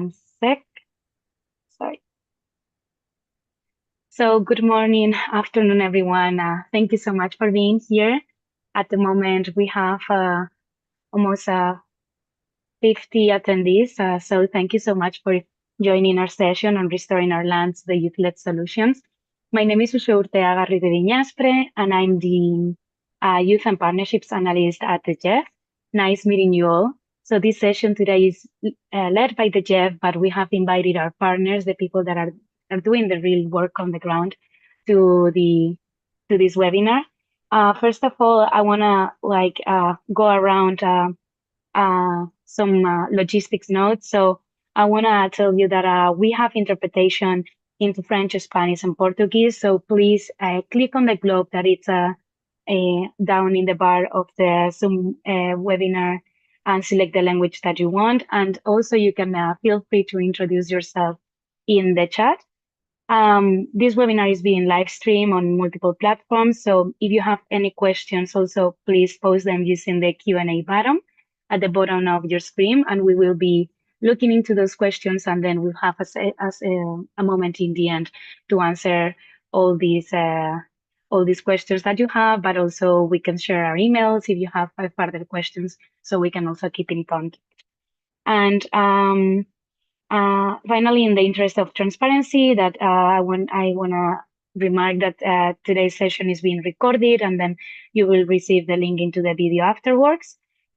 one sec. Sorry. So good morning, afternoon, everyone. Thank you so much for being here. At the moment, we have almost 50 attendees. So thank you so much for joining our session on Restoring Our Lands, the Youth-Led Solutions. My name is Uxue Urteaga Ribeviñaspre, and I'm the Youth and Partnerships Analyst at the GEF. Nice meeting you all. So this session today is led by the GEF, but we have invited our partners, the people that are doing the real work on the ground, to this webinar. First of all, I want to go around some logistics notes. So I want to tell you that we have interpretation into French, Spanish, and Portuguese. So please click on the globe that it's down in the bar of the Zoom webinar and select the language that you want. And also you can feel free to introduce yourself in the chat. This webinar is being live streamed on multiple platforms. So if you have any questions, also please post them using the Q&A button at the bottom of your screen, and we will be looking into those questions, and then we'll have a moment in the end to answer all these questions that you have, but also we can share our emails if you have further questions, so we can also keep in contact. And finally, in the interest of transparency, that I want to remark that today's session is being recorded, and then you will receive the link into the video afterwards.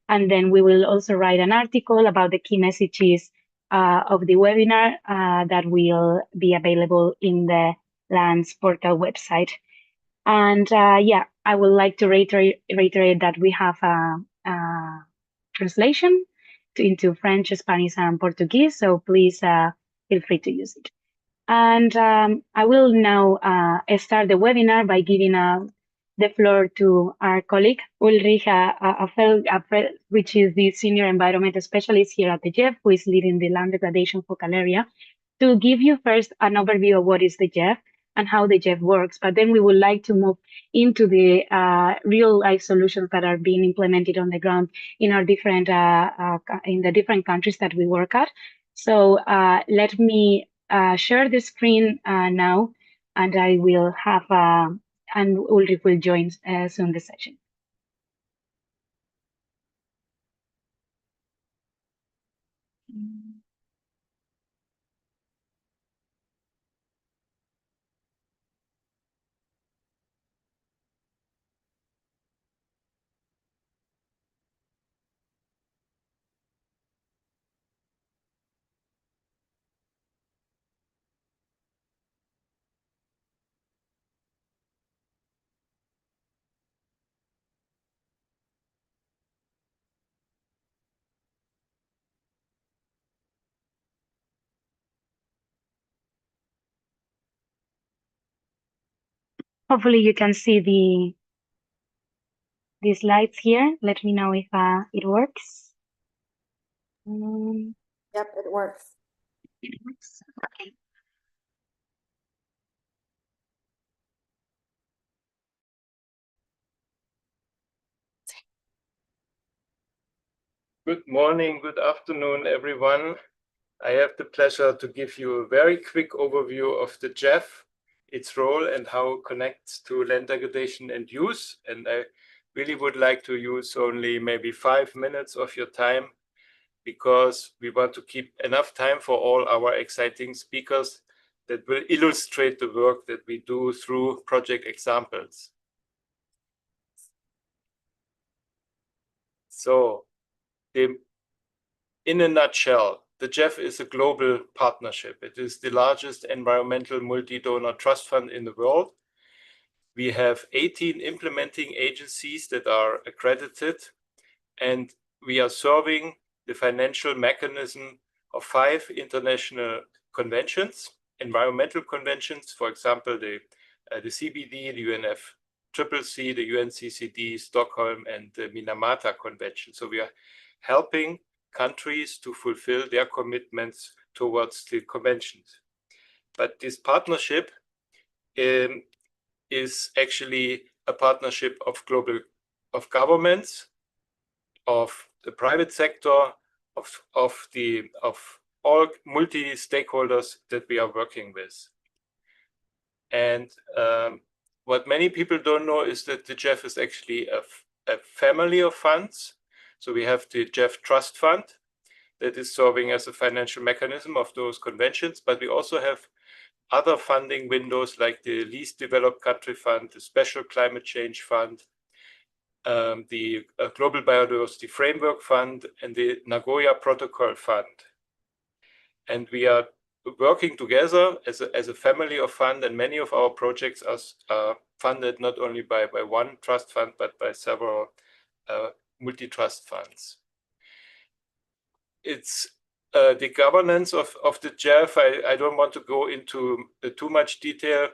And then we will also write an article about the key messages of the webinar that will be available in the Lands portal website. And yeah, I would like to reiterate that we have a translation into French, Spanish, and Portuguese, so please feel free to use it. And I will now start the webinar by giving the floor to our colleague, Ulrich Affel, which is the Senior Environment Specialist here at the GEF, who is leading the land degradation focal area, to give you first an overview of what is the GEF and how the GEF works. But then we would like to move into the real-life solutions that are being implemented on the ground in our different in the different countries that we work at. So let me share the screen now, and I will have and Ulrich will join soon the session. Hopefully you can see the slides here. Let me know if it works. Yep, it works. It works. Okay. Good morning, good afternoon, everyone. I have the pleasure to give you a very quick overview of the GEF, its role and how it connects to land degradation and use. And I really would like to use only maybe 5 minutes of your time, because we want to keep enough time for all our exciting speakers that will illustrate the work that we do through project examples. So, in a nutshell, the GEF is a global partnership. It is the largest environmental multi-donor trust fund in the world. We have 18 implementing agencies that are accredited, and we are serving the financial mechanism of 5 international conventions, environmental conventions, for example, the CBD, the UNFCCC, the UNCCD, Stockholm, and the Minamata Convention. So we are helping countries to fulfill their commitments towards the conventions. But this partnership is actually a partnership of governments, of the private sector, of all multi-stakeholders that we are working with. And what many people don't know is that the GEF is actually a family of funds. So we have the GEF Trust Fund that is serving as a financial mechanism of those conventions, but we also have other funding windows like the Least Developed Country Fund, the Special Climate Change Fund, the Global Biodiversity Framework Fund, and the Nagoya Protocol Fund. And we are working together as a family of fund, and many of our projects are funded not only by one trust fund, but by several multi-trust funds. It's the governance of the GEF. I don't want to go into too much detail,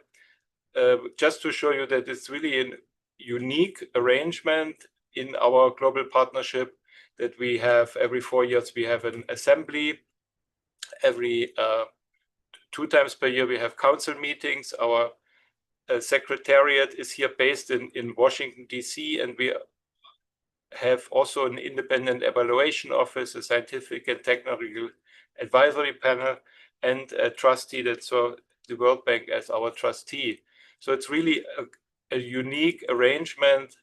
just to show you that it's really a unique arrangement in our global partnership, that we have every 4 years, we have an assembly. Every 2 times per year, we have council meetings. Our secretariat is here based in Washington, D.C., and we have also an independent evaluation office, a scientific and technical advisory panel, and a trustee that saw the World Bank as our trustee. So it's really a unique arrangement,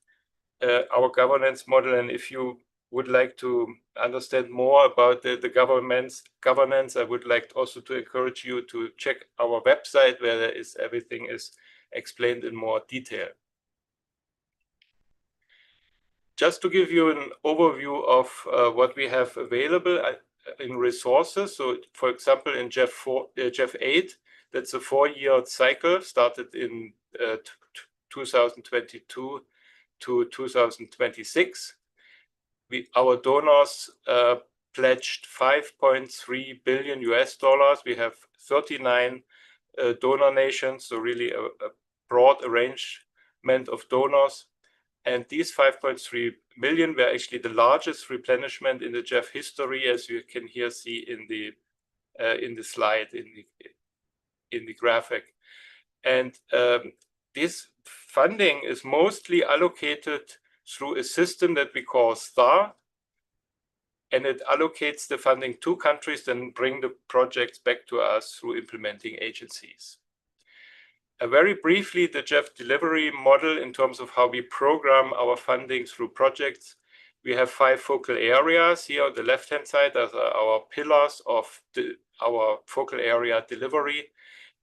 our governance model. And if you would like to understand more about the governance, I would like also to encourage you to check our website, where everything is explained in more detail. Just to give you an overview of what we have available in resources. So, for example, in GEF 8, that's a 4-year cycle, started in 2022 to 2026. Our donors pledged $5.3 billion. We have 39 donor nations, so really a broad arrangement of donors. And these 5.3 million were actually the largest replenishment in the GEF history, as you can here see in the slide, in the graphic. And this funding is mostly allocated through a system that we call STAR, and it allocates the funding to countries and bring the projects back to us through implementing agencies. Very briefly, the GEF delivery model in terms of how we program our funding through projects. We have 5 focal areas here on the left-hand side as our pillars of our focal area delivery.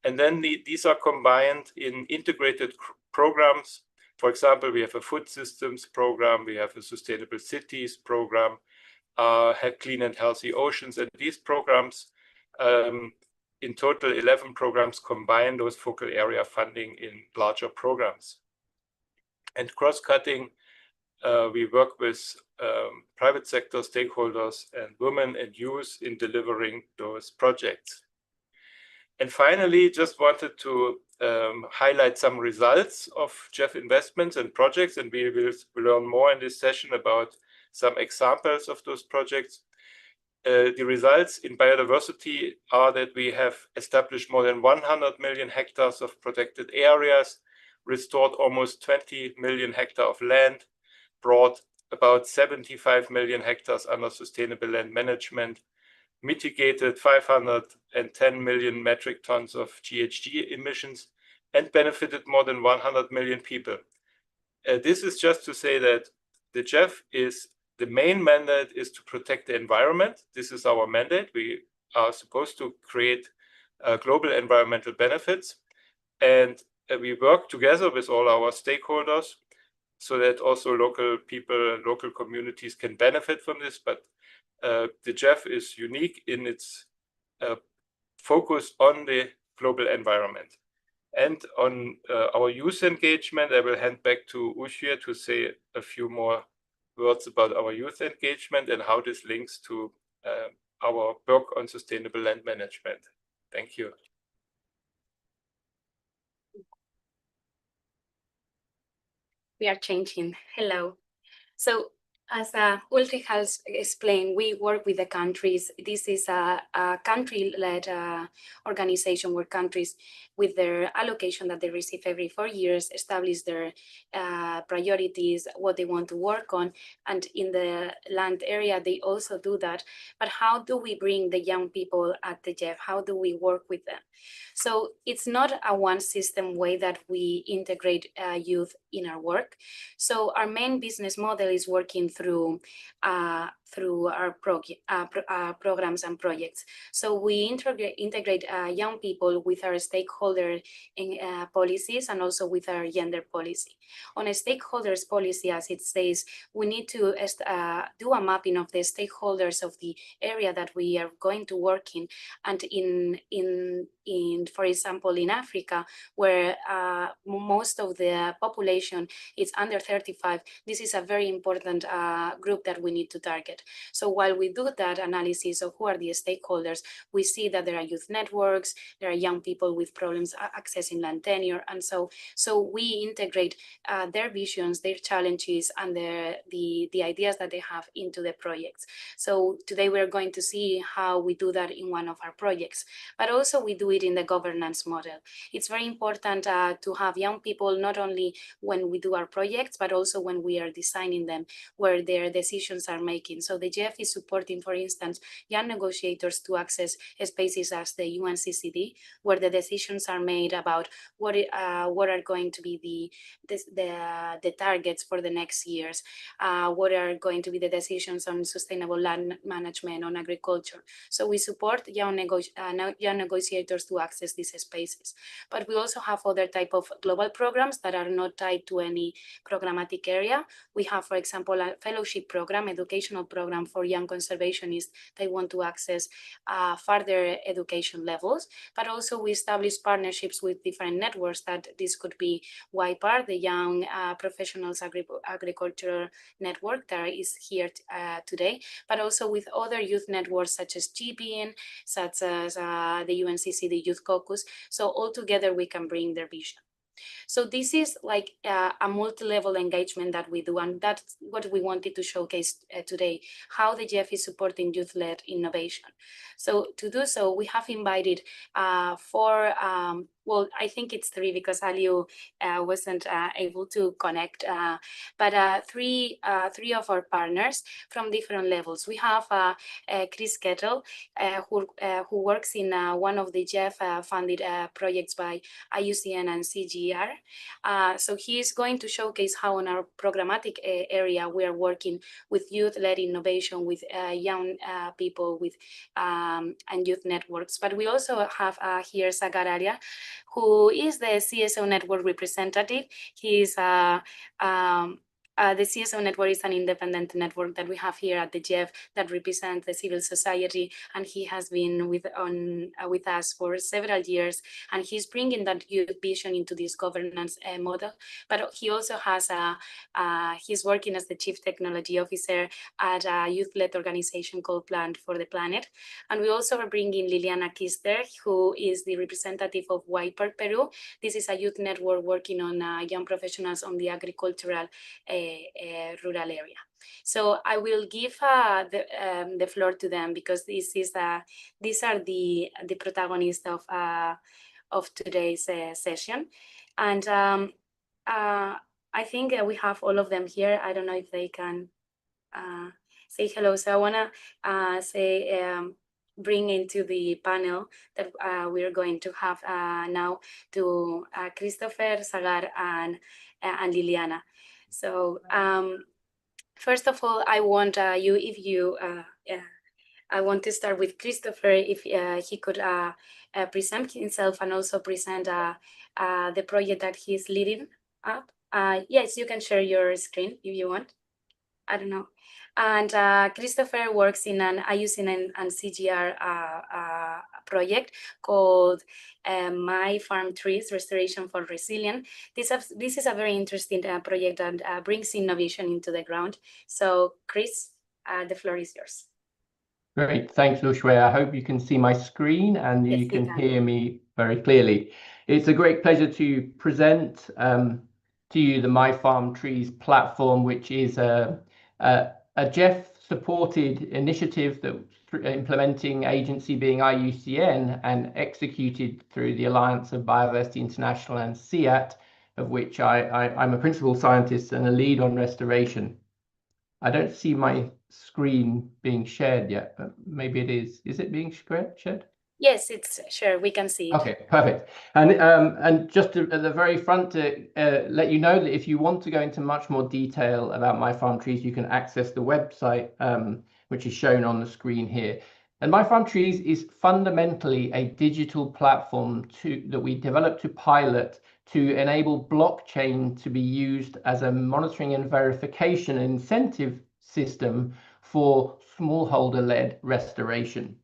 And then these are combined in integrated programs. For example, we have a food systems program, we have a sustainable cities program, have clean and healthy oceans, and these programs, in total 11 programs, combine those focal area funding in larger programs. And cross-cutting, we work with private sector stakeholders and women and youth in delivering those projects. And finally, just wanted to highlight some results of GEF investments and projects, and we will learn more in this session about some examples of those projects. The results in biodiversity are that we have established more than 100 million hectares of protected areas, restored almost 20 million hectares of land, brought about 75 million hectares under sustainable land management, mitigated 510 million metric tons of GHG emissions, and benefited more than 100 million people. This is just to say that the GEF the main mandate is to protect the environment. This is our mandate. We are supposed to create global environmental benefits, and we work together with all our stakeholders so that also local people, local communities can benefit from this. But the GEF is unique in its focus on the global environment. And on our youth engagement, I will hand back to Ushir to say a few more words about our youth engagement and how this links to our work on sustainable land management. Thank you. We are changing. Hello. So As Ulrich has explained, we work with the countries. This is a country-led organization where countries, with their allocation that they receive every 4 years, establish their priorities, what they want to work on. And in the land area, they also do that. But how do we bring the young people at the GEF? How do we work with them? So it's not a one system way that we integrate youth in our work. So our main business model is working through our programs and projects. So we integrate young people with our stakeholder in, policies and also with our gender policy. On a stakeholders policy, as it says, we need to do a mapping of the stakeholders of the area that we are going to work in. And in for example, in Africa, where most of the population is under 35, this is a very important group that we need to target. So while we do that analysis of who are the stakeholders, we see that there are youth networks, there are young people with problems accessing land tenure, and so we integrate their visions, their challenges, and the ideas that they have into the projects. So today we're going to see how we do that in one of our projects, but also we do it in the governance model. It's very important to have young people not only when we do our projects, but also when we are designing them, where their decisions are making. So the GEF is supporting, for instance, young negotiators to access spaces as the UNCCD, where the decisions are made about what are going to be the targets for the next years, what are going to be the decisions on sustainable land management, on agriculture. So we support young negotiators to access these spaces. But we also have other type of global programs that are not tied to any programmatic area. We have, for example, a fellowship program, educational program for young conservationists that want to access further education levels. But also we establish partnerships with different networks, that this could be YPAR, the Young Professionals Agricultural Network that is here today, but also with other youth networks such as GBN, such as the UNCC, the Youth Caucus. So all together we can bring their vision. So this is like a multi-level engagement that we do, and that's what we wanted to showcase today, how the GEF is supporting youth-led innovation. So to do so, we have invited four, well, I think it's three because Aliu wasn't able to connect, but three of our partners from different levels. We have Chris Kettle, who works in one of the GEF funded projects by IUCN and CGR. So he is going to showcase how in our programmatic area we are working with youth-led innovation, with young people, with and youth networks. But we also have here Sagar Arya, who is the CSO network representative. He is the CSO network is an independent network that we have here at the GEF that represents the civil society, and he has been with us for several years, and he's bringing that youth vision into this governance model. But he also has he's working as the Chief Technology Officer at a youth-led organization called Plan for the Planet. And we also are bringing Liliana Kister, who is the representative of YPAR Peru. This is a youth network working on young professionals on the agricultural rural area. So I will give the floor to them, because these are the protagonists of today's session, and I think we have all of them here. I don't know if they can say hello. So I wanna bring into the panel that we're going to have now to Christopher, Sagar, and Liliana. So first of all, I want I want to start with Christopher, if he could present himself and also present the project that he's leading up. Yes, you can share your screen if you want. I don't know. And Christopher works in an IUCN and CGR project called My Farm Trees Restoration for Resilience. This is a very interesting project that brings innovation into the ground. So Chris, the floor is yours. Great, thanks, Lushwe. I hope you can see my screen and you can hear me very clearly. It's a great pleasure to present to you the My Farm Trees platform, which is a GEF-supported initiative that implementing agency being IUCN and executed through the Alliance of Biodiversity International and SEAT, of which I'm a principal scientist and a lead on restoration. I don't see my screen being shared yet, but maybe it is. Is it being shared? Yes, it's sure, we can see it. Okay, perfect. And just at the very front to let you know that if you want to go into much more detail about My Farm Trees, you can access the website, which is shown on the screen here. And My Farm Trees is fundamentally a digital platform that we developed to pilot to enable blockchain to be used as a monitoring and verification incentive system for smallholder-led restoration.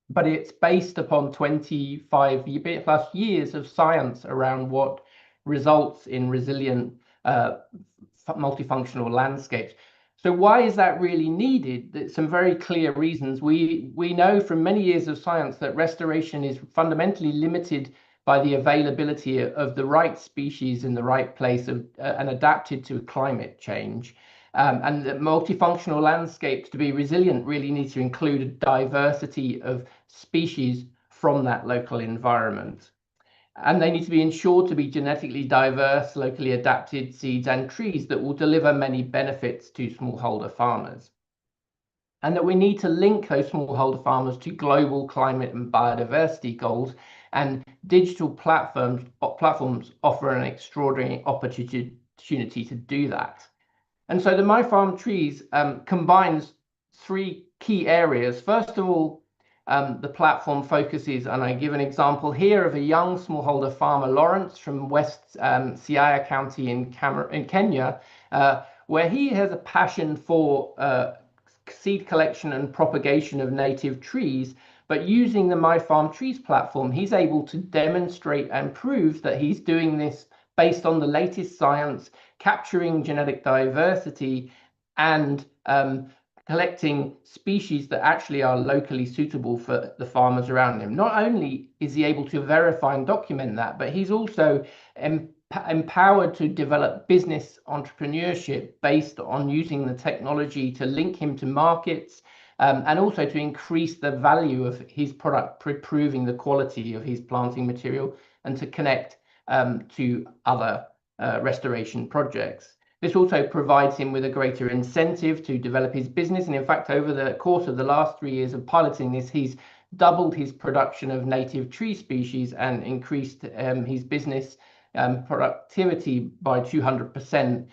But it's based upon 25 plus years of science around what results in resilient multifunctional landscapes. So why is that really needed? There's some very clear reasons. We know from many years of science that restoration is fundamentally limited by the availability of the right species in the right place and adapted to climate change. And that multifunctional landscapes, to be resilient, really need to include a diversity of species from that local environment. And they need to be ensured to be genetically diverse, locally adapted seeds and trees that will deliver many benefits to smallholder farmers. And that we need to link those smallholder farmers to global climate and biodiversity goals, and digital platforms offer an extraordinary opportunity to do that. And so the My Farm Trees combines three key areas. First of all, the platform focuses, and I give an example here of a young smallholder farmer, Lawrence, from West Siaya County in Kenya, where he has a passion for seed collection and propagation of native trees. But using the My Farm Trees platform, he's able to demonstrate and prove that he's doing this based on the latest science, capturing genetic diversity and collecting species that actually are locally suitable for the farmers around him. Not only is he able to verify and document that, but he's also empowered to develop business entrepreneurship based on using the technology to link him to markets, and also to increase the value of his product, proving the quality of his planting material, and to connect to other restoration projects. This also provides him with a greater incentive to develop his business. And in fact, over the course of the last 3 years of piloting this, he's doubled his production of native tree species and increased his business productivity by 200%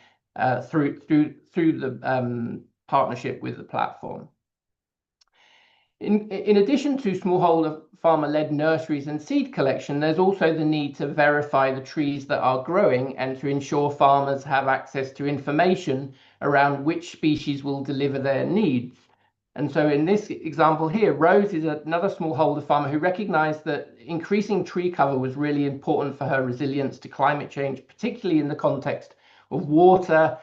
through the partnership with the platform. In addition to smallholder farmer-led nurseries and seed collection, there's also the need to verify the trees that are growing and to ensure farmers have access to information around which species will deliver their needs. And so in this example here, Rose is another smallholder farmer who recognized that increasing tree cover was really important for her resilience to climate change, particularly in the context of water,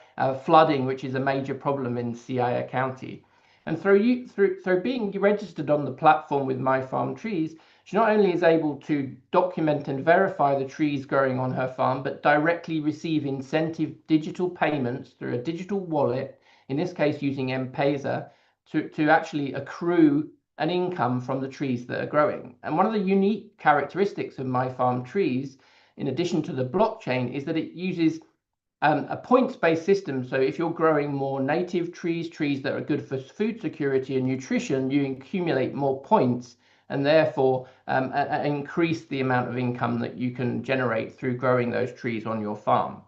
flooding, which is a major problem in Siaya County. And through being registered on the platform with My Farm Trees, she not only is able to document and verify the trees growing on her farm, but directly receive incentive digital payments through a digital wallet, in this case using M-Pesa, to actually accrue an income from the trees that are growing. And one of the unique characteristics of My Farm Trees, in addition to the blockchain, is that it uses a points-based system. So if you're growing more native trees that are good for food security and nutrition, you accumulate more points and therefore increase the amount of income that you can generate through growing those trees on your farm.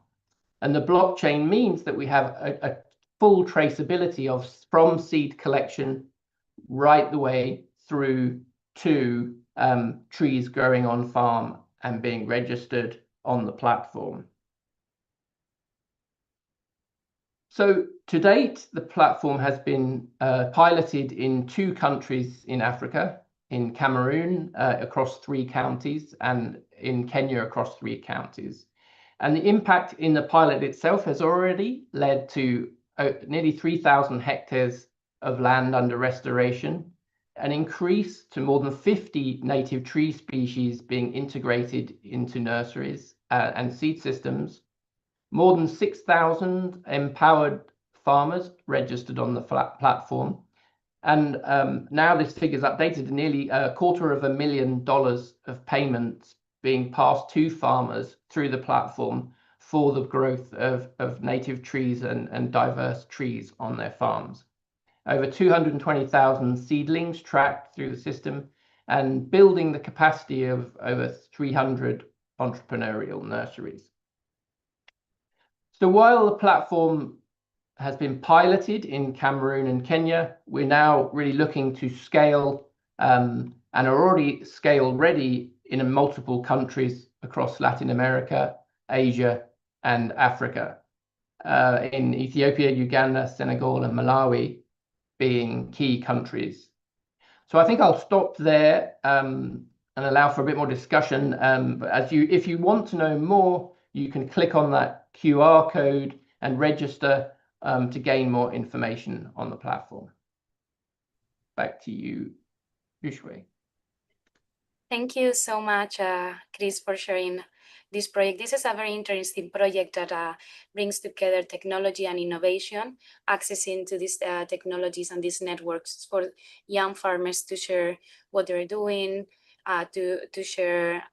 And the blockchain means that we have a full traceability from seed collection right the way through to trees growing on farm and being registered on the platform. So to date, the platform has been piloted in 2 countries in Africa, in Cameroon across 3 counties, and in Kenya across 3 counties. And the impact in the pilot itself has already led to nearly 3,000 hectares of land under restoration, an increase to more than 50 native tree species being integrated into nurseries and seed systems, more than 6,000 empowered farmers registered on the platform. And now this figure is updated to nearly $250,000 of payments being passed to farmers through the platform for the growth of native trees and diverse trees on their farms. Over 220,000 seedlings tracked through the system, and building the capacity of over 300 entrepreneurial nurseries. So while the platform has been piloted in Cameroon and Kenya, we're now really looking to scale and are already scale ready in multiple countries across Latin America, Asia, and Africa. In Ethiopia, Uganda, Senegal, and Malawi being key countries. So I think I'll stop there and allow for a bit more discussion. But if you want to know more, you can click on that QR code and register to gain more information on the platform. Back to you, Yushwe. Thank you so much, Chris, for sharing this project. This is a very interesting project that brings together technology and innovation, accessing to these technologies and these networks for young farmers to share what they're doing, to share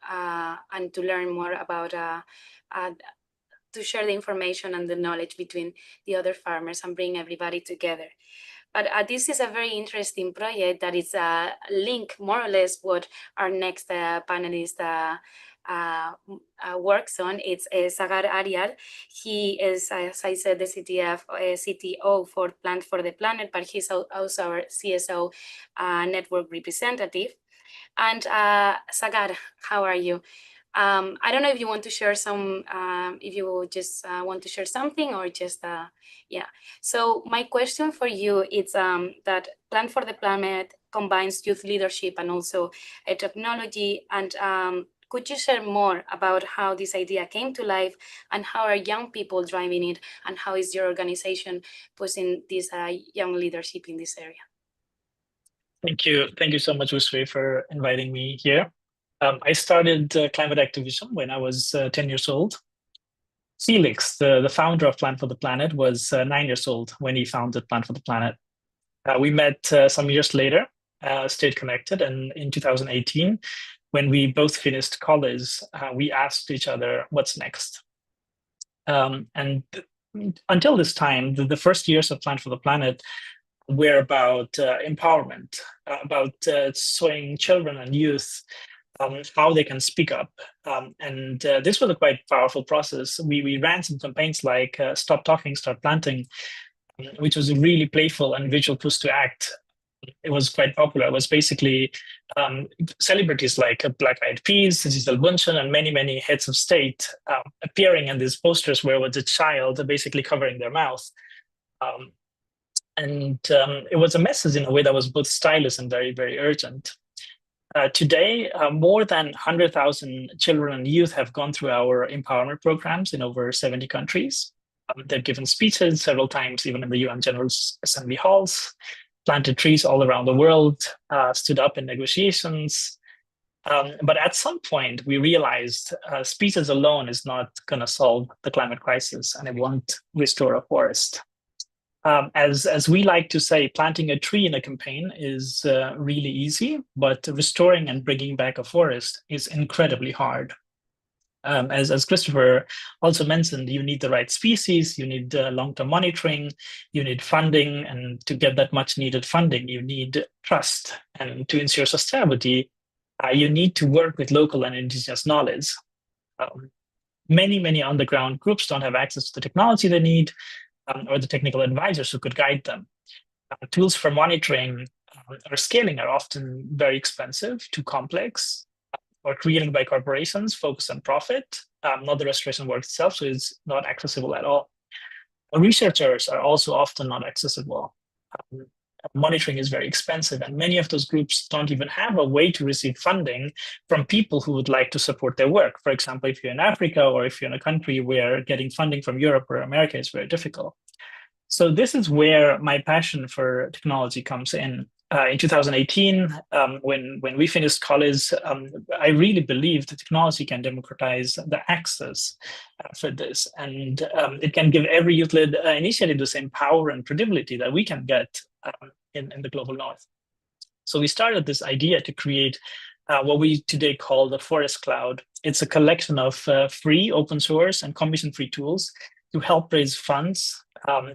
and to learn more about, to share the information and the knowledge between the other farmers and bring everybody together. But this is a very interesting project that is linked more or less what our next panelist works on. It's Sagar Arial. He is, as I said, the CTO for Plant for the Planet, but he's also our CSO network representative. And Sagar, how are you? I don't know if you want to share some, if you just want to share something or just, yeah. So my question for you is that Plant for the Planet combines youth leadership and also technology. And could you share more about how this idea came to life and how are young people driving it and how is your organization pushing this young leadership in this area? Thank you. Thank you so much, Yushwe, for inviting me here. I started climate activism when I was 10 years old. Felix, the founder of Plant for the Planet, was 9 years old when he founded Plant for the Planet. We met some years later, stayed connected, and in 2018, when we both finished college, we asked each other, what's next? And until this time, the first years of Plant for the Planet were about empowerment, about showing children and youth how they can speak up. And this was a quite powerful process. We ran some campaigns like Stop Talking, Start Planting, which was a really playful and visual push to act. It was quite popular. It was basically celebrities like Black Eyed Peas, Gisele Bündchen, and many, many heads of state appearing in these posters where was a child basically covering their mouth. And it was a message in a way that was both stylish and very, very urgent. Today, more than 100,000 children and youth have gone through our empowerment programs in over 70 countries. They've given speeches several times, even in the UN General Assembly halls, planted trees all around the world, stood up in negotiations. But at some point, we realized speeches alone is not going to solve the climate crisis, and it won't restore a forest. As we like to say, planting a tree in a campaign is really easy, but restoring and bringing back a forest is incredibly hard. As Christopher also mentioned, you need the right species, you need long-term monitoring, you need funding, and to get that much needed funding, you need trust. And to ensure sustainability, you need to work with local and indigenous knowledge. Many on-the-ground groups don't have access to the technology they need, or the technical advisors who could guide them. Tools for monitoring or scaling are often very expensive, too complex, or created by corporations focused on profit, not the restoration work itself, so it's not accessible at all. Researchers are also often not accessible. Monitoring is very expensive, and many of those groups don't even have a way to receive funding from people who would like to support their work. For example, if you're in Africa or if you're in a country where getting funding from Europe or America is very difficult. So this is where my passion for technology comes in. in 2018, when we finished college, I really believed that technology can democratize the access for this, and it can give every youth-led initiative the same power and credibility that we can get in the global north. So we started this idea to create what we today call the Forest Cloud. It's a collection of free, open source, and commission-free tools to help raise funds,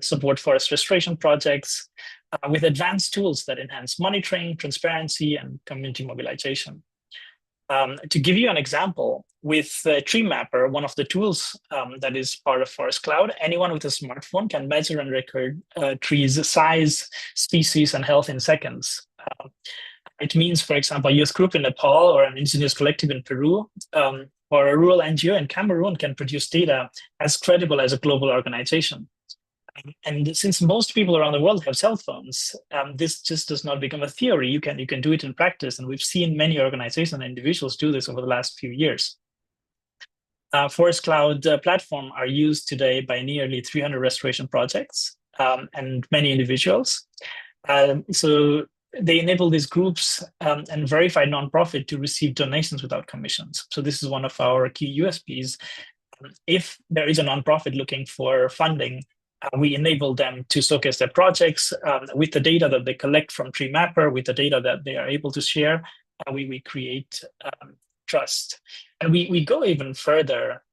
support forest restoration projects, with advanced tools that enhance monitoring, transparency, and community mobilization. To give you an example, with Tree Mapper, one of the tools that is part of Forest Cloud, anyone with a smartphone can measure and record trees' size, species, and health in seconds. It means, for example, a youth group in Nepal or an indigenous collective in Peru or a rural NGO in Cameroon can produce data as credible as a global organization. And since most people around the world have cell phones, this just does not become a theory. You can do it in practice, and we've seen many organizations and individuals do this over the last few years. Forest Cloud platform are used today by nearly 300 restoration projects and many individuals. So they enable these groups and verified nonprofit to receive donations without commissions. So this is one of our key USPs. If there is a nonprofit looking for funding, we enable them to showcase their projects with the data that they collect from Tree Mapper, with the data that they are able to share. We create trust. And we go even further.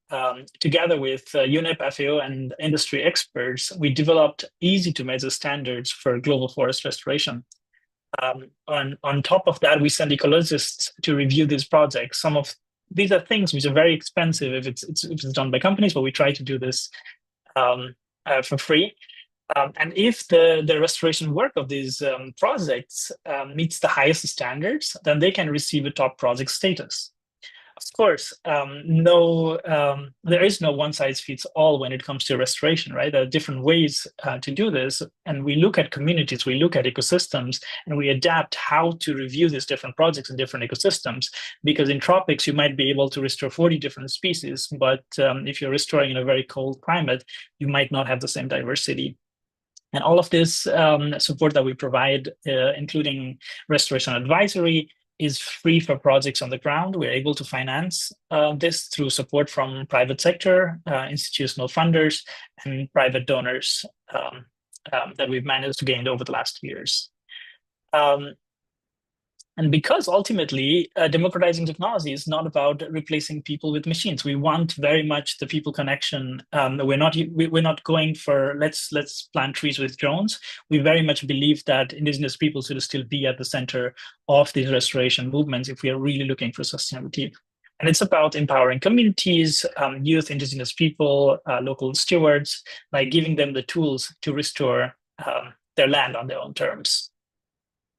Together with UNEP, FAO, and industry experts, we developed easy-to-measure standards for global forest restoration. On top of that, we send ecologists to review these projects. Some of these are things which are very expensive if it's done by companies, but we try to do this for free. And if the restoration work of these projects meets the highest standards, then they can receive a top project status. Of course, there is no one-size-fits-all when it comes to restoration, right? There are different ways to do this. And we look at communities, we look at ecosystems, and we adapt how to review these different projects in different ecosystems. Because in tropics, you might be able to restore 40 different species, but if you're restoring in a very cold climate, you might not have the same diversity. And all of this support that we provide, including restoration advisory, is free for projects on the ground. We're able to finance this through support from private sector, institutional funders, and private donors that we've managed to gain over the last years. And because ultimately, democratizing technology is not about replacing people with machines. We want very much the people connection. We're not going for let's plant trees with drones. We very much believe that indigenous people should still be at the center of these restoration movements if we are really looking for sustainability. And it's about empowering communities, youth, indigenous people, local stewards, by giving them the tools to restore their land on their own terms.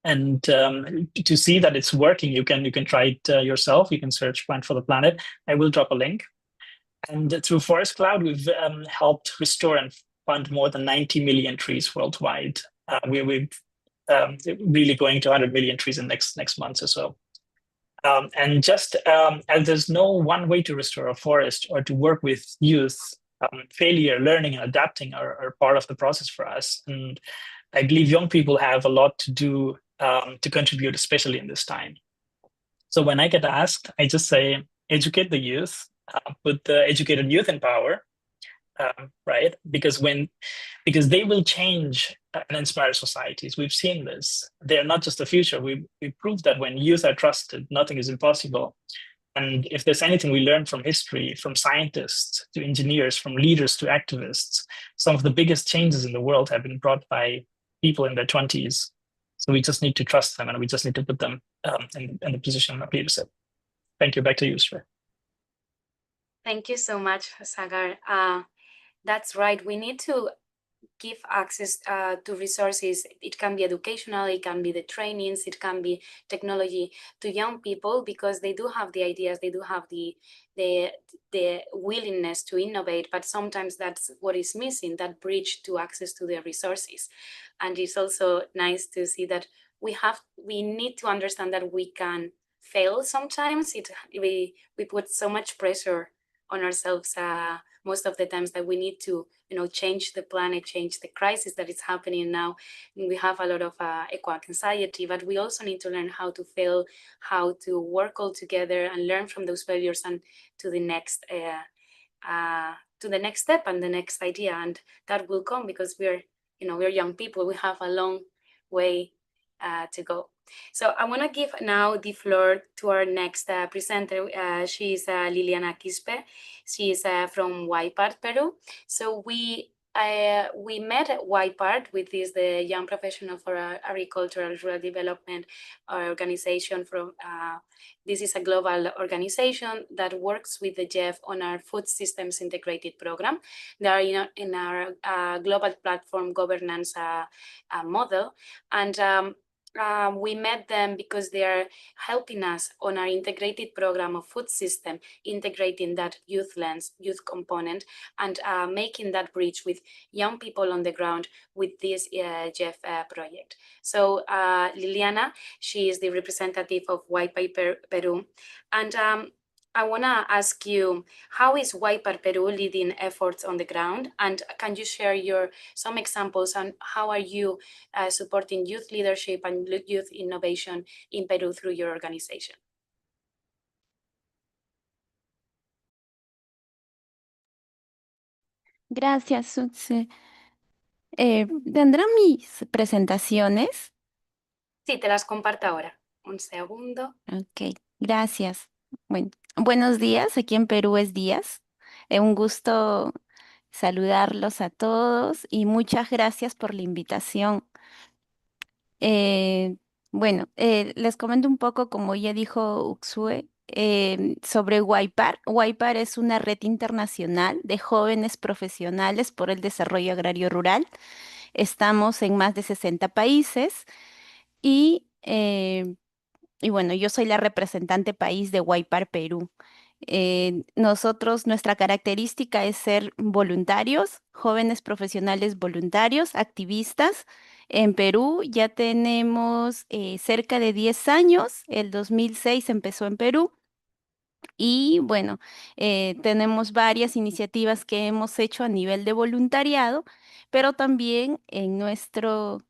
And to see that it's working, you can try it yourself. You can search Plant for the Planet. I will drop a link. And through Forest Cloud, we've helped restore and fund more than 90 million trees worldwide. We're really going to 100 million trees in next months or so. And just as there's no one way to restore a forest or to work with youth, failure, learning, and adapting are part of the process for us. And I believe young people have a lot to do to contribute, especially in this time. So when I get asked, I just say, educate the youth, put the educated youth in power, right? Because they will change and inspire societies. We've seen this. They're not just the future. We proved that when youth are trusted, nothing is impossible. And if there's anything we learn from history, from scientists to engineers, from leaders to activists, some of the biggest changes in the world have been brought by people in their 20s. So we just need to trust them, and we just need to put them in the position of leadership. Thank you. Back to you, Sri. Thank you so much, Sagar. That's right. We need to give access to resources. It can be educational, it can be the trainings, it can be technology to young people, because they do have the ideas, they do have the willingness to innovate, but sometimes that's what is missing, that bridge to access to the resources. And it's also nice to see that we need to understand that we can fail sometimes. We put so much pressure on ourselves most of the times, that we need to, change the planet, change the crisis that is happening now. We have a lot of eco-anxiety, but we also need to learn how to fail, how to work all together and learn from those failures and to the next step and the next idea. And that will come because we're young people. We have a long way to go. So I want to give now the floor to our next presenter. She is Liliana Quispe. She is from YPART, Peru. So we met at YPART, which is the Young Professional for Agricultural Rural Development organization. This is a global organization that works with the GEF on our food systems integrated program. They are in our global platform governance model. And we met them because they are helping us on our integrated program of food system, integrating that youth lens, youth component, and making that bridge with young people on the ground with this GEF project. So Liliana, she is the representative of YPAR Peru. And I want to ask you, how is YPAR Peru leading efforts on the ground? And can you share some examples on how are you supporting youth leadership and youth innovation in Peru through your organization? Gracias, Sutze. ¿Tendrán mis presentaciones? Sí, te las comparto ahora. Un segundo. Ok, gracias. Bueno, buenos días. Aquí en Perú es días. Un gusto saludarlos a todos y muchas gracias por la invitación. Les comento un poco, como ya dijo Uxue, sobre YPAR. YPAR es una red internacional de jóvenes profesionales por el desarrollo agrario rural. Estamos en más de 60 países y bueno, yo soy la representante país de YPAR Perú. Nuestra característica es ser voluntarios, jóvenes profesionales voluntarios, activistas. En Perú ya tenemos cerca de 10 años, el 2006 empezó en Perú. Y bueno, tenemos varias iniciativas que hemos hecho a nivel de voluntariado, pero también en nuestros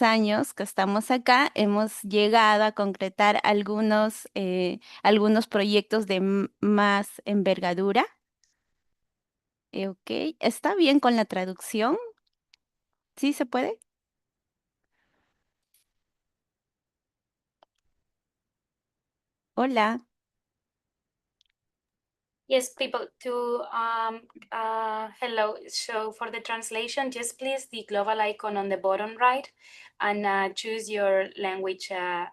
años que estamos acá, hemos llegado a concretar algunos proyectos de más envergadura. Ok, ¿está bien con la traducción? ¿Sí se puede? Hola. Yes, people, hello. So for the translation, just please the global icon on the bottom right and choose your language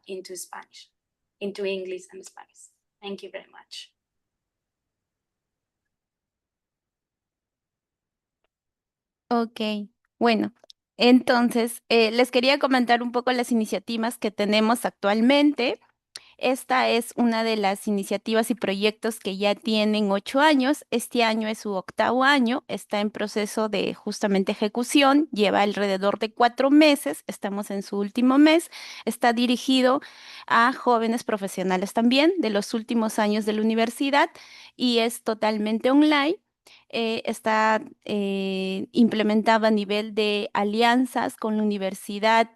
into Spanish, into English and Spanish. Thank you very much. Ok, bueno, entonces les quería comentar un poco las iniciativas que tenemos actualmente. Esta es una de las iniciativas y proyectos que ya tienen 8 años. Este año es su 8º año. Está en proceso de justamente ejecución. Lleva alrededor de 4 meses. Estamos en su último mes. Está dirigido a jóvenes profesionales también de los últimos años de la universidad y es totalmente online. Está implementado a nivel de alianzas con la Universidad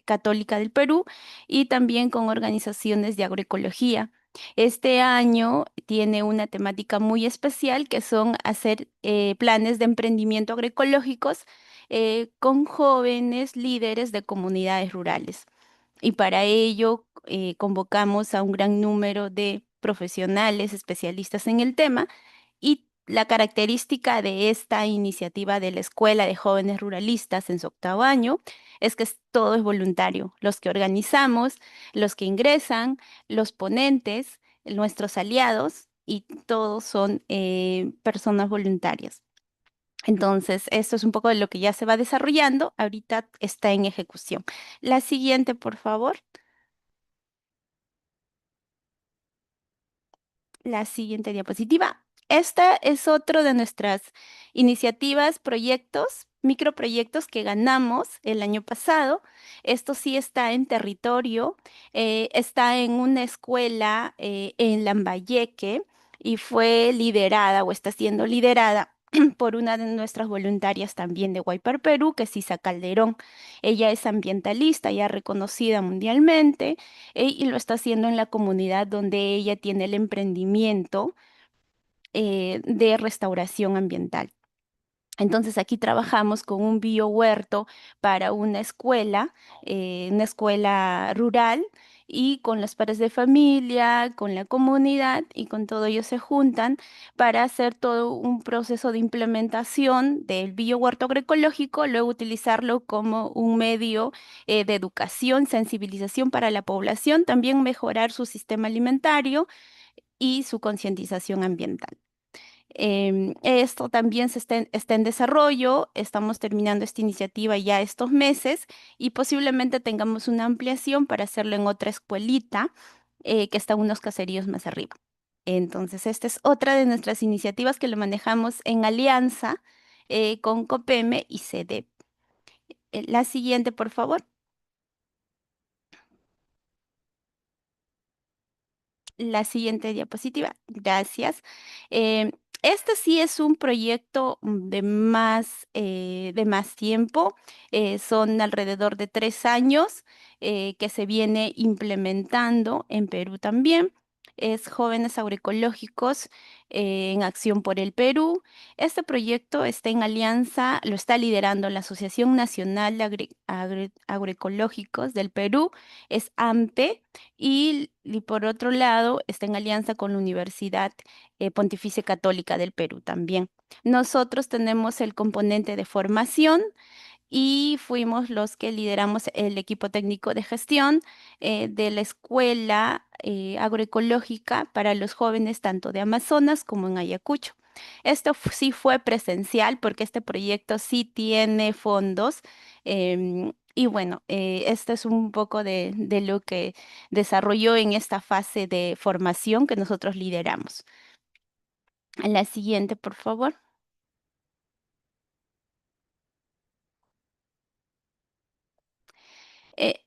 Católica del Perú y también con organizaciones de agroecología. Este año tiene una temática muy especial que son hacer planes de emprendimiento agroecológicos con jóvenes líderes de comunidades rurales. Y para ello convocamos a un gran número de profesionales especialistas en el tema y la característica de esta iniciativa de la Escuela de Jóvenes Ruralistas en su 8º año es que todo es voluntario. Los que organizamos, los que ingresan, los ponentes, nuestros aliados y todos son personas voluntarias. Entonces, esto es un poco de lo que ya se va desarrollando. Ahorita está en ejecución. La siguiente, por favor. La siguiente diapositiva. Esta es otro de nuestras iniciativas, proyectos. microproyectos que ganamos el año pasado. Esto sí está en territorio, está en una escuela en Lambayeque y fue liderada o está siendo liderada por una de nuestras voluntarias también de Guaypar, Perú, que es Isa Calderón. Ella es ambientalista, ya reconocida mundialmente, y lo está haciendo en la comunidad donde ella tiene el emprendimiento de restauración ambiental. Entonces aquí trabajamos con un biohuerto para una escuela rural, y con los padres de familia, con la comunidad y con todo ellos se juntan para hacer todo un proceso de implementación del biohuerto agroecológico, luego utilizarlo como un medio de educación, sensibilización para la población, también mejorar su sistema alimentario y su concientización ambiental. Esto también está en desarrollo, estamos terminando esta iniciativa ya estos meses y posiblemente tengamos una ampliación para hacerlo en otra escuelita que está unos caseríos más arriba. Entonces, esta es otra de nuestras iniciativas que lo manejamos en alianza con COPEME y CEDEP. La siguiente, por favor. La siguiente diapositiva, gracias. Este sí es un proyecto de más tiempo, son alrededor de 3 años que se viene implementando en Perú también. Es Jóvenes Agroecológicos en Acción por el Perú. Este proyecto está en alianza, lo está liderando la Asociación Nacional de Agroecológicos del Perú, es AMPE. Y por otro lado, está en alianza con la Universidad Pontificia Católica del Perú también. Nosotros tenemos el componente de formación y fuimos los que lideramos el equipo técnico de gestión de la escuela agroecológica para los jóvenes tanto de Amazonas como en Ayacucho. Esto sí fue presencial porque este proyecto sí tiene fondos. Y bueno, esto es un poco de lo que desarrolló en esta fase de formación que nosotros lideramos. La siguiente, por favor.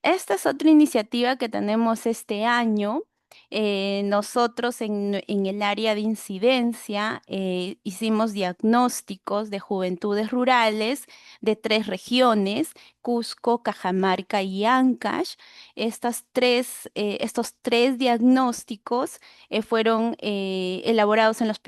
Esta es otra iniciativa que tenemos este año. Nosotros en el área de incidencia hicimos diagnósticos de juventudes rurales de 3 regiones, Cusco, Cajamarca y Ancash. Estos tres diagnósticos fueron elaborados en los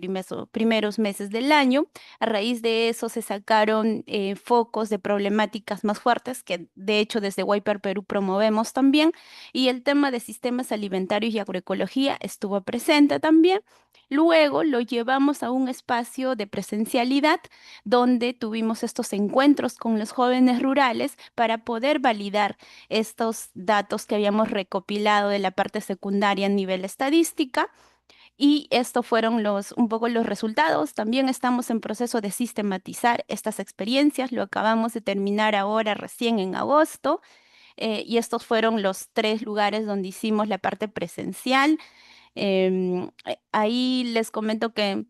primeros meses del año. A raíz de eso se sacaron focos de problemáticas más fuertes que de hecho desde Guaypar Perú promovemos también, y el tema de sistemas alimentarios y agroecología estuvo presente también. Luego lo llevamos a un espacio de presencialidad donde tuvimos estos encuentros con los jóvenes rurales para poder validar estos datos que habíamos recopilado de la parte secundaria a nivel estadística. Y estos fueron un poco los resultados. También estamos en proceso de sistematizar estas experiencias. Lo acabamos de terminar ahora recién en agosto. Y estos fueron los 3 lugares donde hicimos la parte presencial. Ahí les comento que